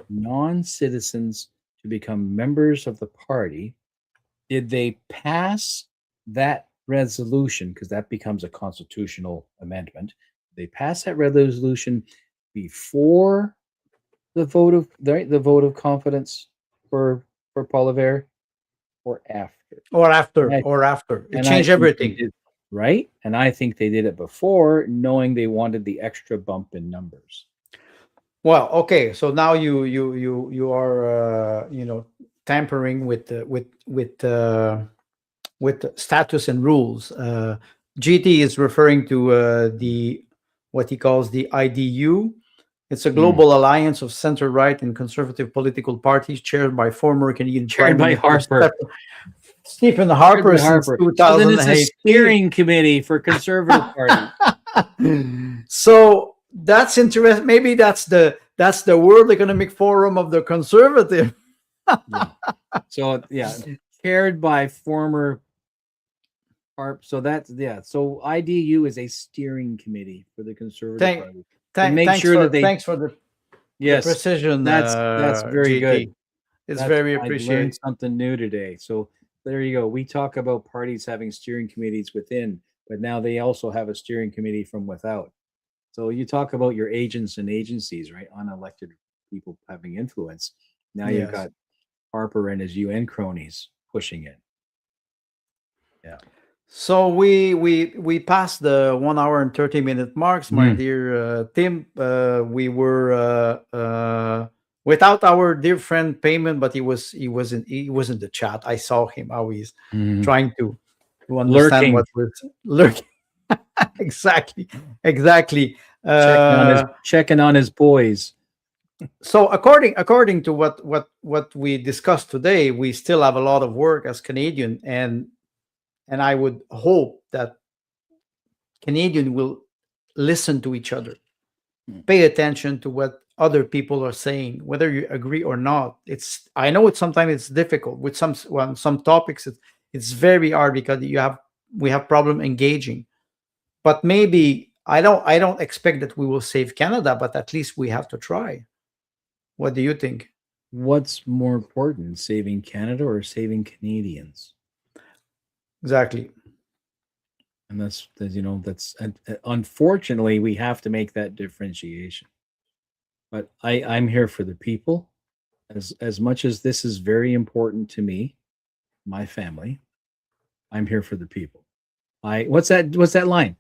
non-citizens to become members of the party. Did they pass that resolution? Because that becomes a constitutional amendment. They pass that resolution before the vote of confidence for Poilievre, or after? Or after. It changed everything. Right? And I think they did it before, knowing they wanted the extra bump in numbers. Well, okay. So now you are tampering with status and rules. GT is referring to what he calls the IDU. It's a global alliance of center-right and conservative political parties chaired by former Canadian Chaired by Harper. Stephen Harper since 2008. So then it's a steering committee for Conservative Party. So that's interesting. Maybe that's the World Economic Forum of the Conservative. Yeah. So chaired by former Harp. So that's So IDU is a steering committee for the Conservative Party. Thanks for the precision. That's very GT. good. It's very appreciated. I learned something new today. So there you go. We talk about parties having steering committees within. but now they also have a steering committee from without. So you talk about your agents and agencies, right? Unelected people having influence. Now you've Yes. got Harper and his UN cronies pushing it. Yeah. So we passed the 1 hour and 30 minute marks, my Mm. dear Tim. We were without our dear friend Peyman, but he was in the chat. I saw him how he's trying to understand Lurking, what we're lurking. exactly, exactly. checking on his boys. So according to what we discussed today, we still have a lot of work as Canadian, and I would hope that Canadian will listen to each other, pay attention to what other people are saying, whether you agree or not. I know sometimes it's difficult with some topics. It's very hard because we have problem engaging. But maybe I don't expect that we will save Canada, but at least we have to try. What do you think? What's more important, saving Canada or saving Canadians? Exactly. And that's unfortunately we have to make that differentiation. But I'm here for the people. As much as this is very important to me, my family, I'm here for the people. What's that line?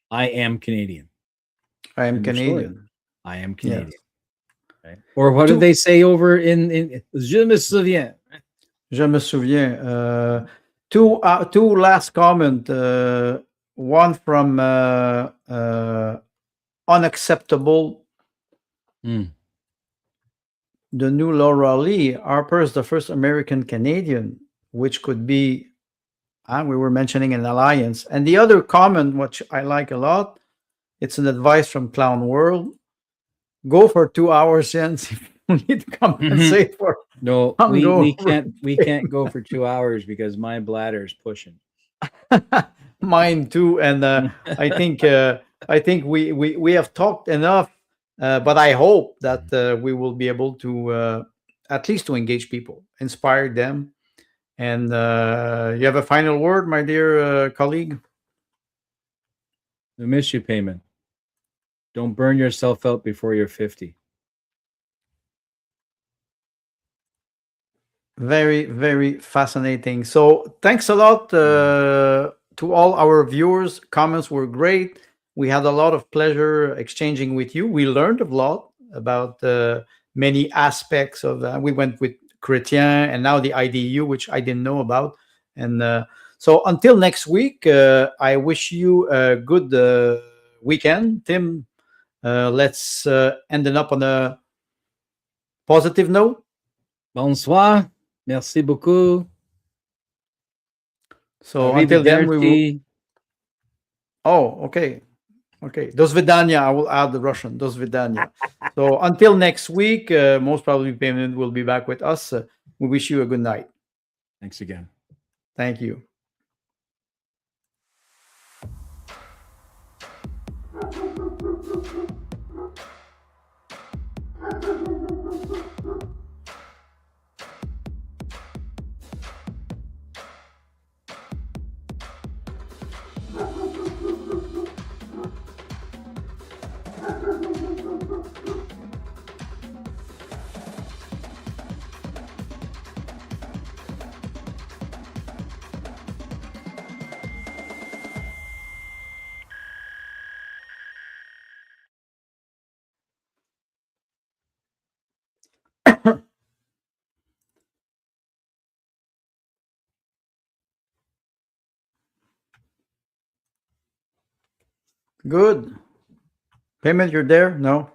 I am Canadian. I am End of story. Canadian. I am Yes. Canadian. Right? Or what do they say over in Je me souviens? Je me souviens. Two last comment. One from unacceptable. Mm. The new Laura Lee. Harper is the first American Canadian, which could be. We were mentioning an alliance. And the other comment, which I like a lot, it's an advice from Clown World. Go for 2 hours, Jens. If you need to compensate for. No, I'm we going can't go for 2 hours because my bladder's pushing. Mine too, and I think we have talked enough, but I hope that we will be able to at least to engage people, inspire them. And you have a final word, my dear colleague? I miss you, Peyman. Don't burn yourself out before you're 50. Very, very fascinating. So thanks a lot to all our viewers. Comments were great. We had a lot of pleasure exchanging with you. We learned a lot about many aspects of. We went with Chrétien and now the IDU, which I didn't know about. And so until next week, I wish you a good weekend, Tim. Let's end it up on a positive note. Bonsoir. Merci beaucoup. So until then, we will. Oh, okay. Okay. Do svidania. I will add the Russian. Do svidania. So until next week, most probably Payment will be back with us. We wish you a good night. Thanks again. Thank you. Good. Payment, you're there? No?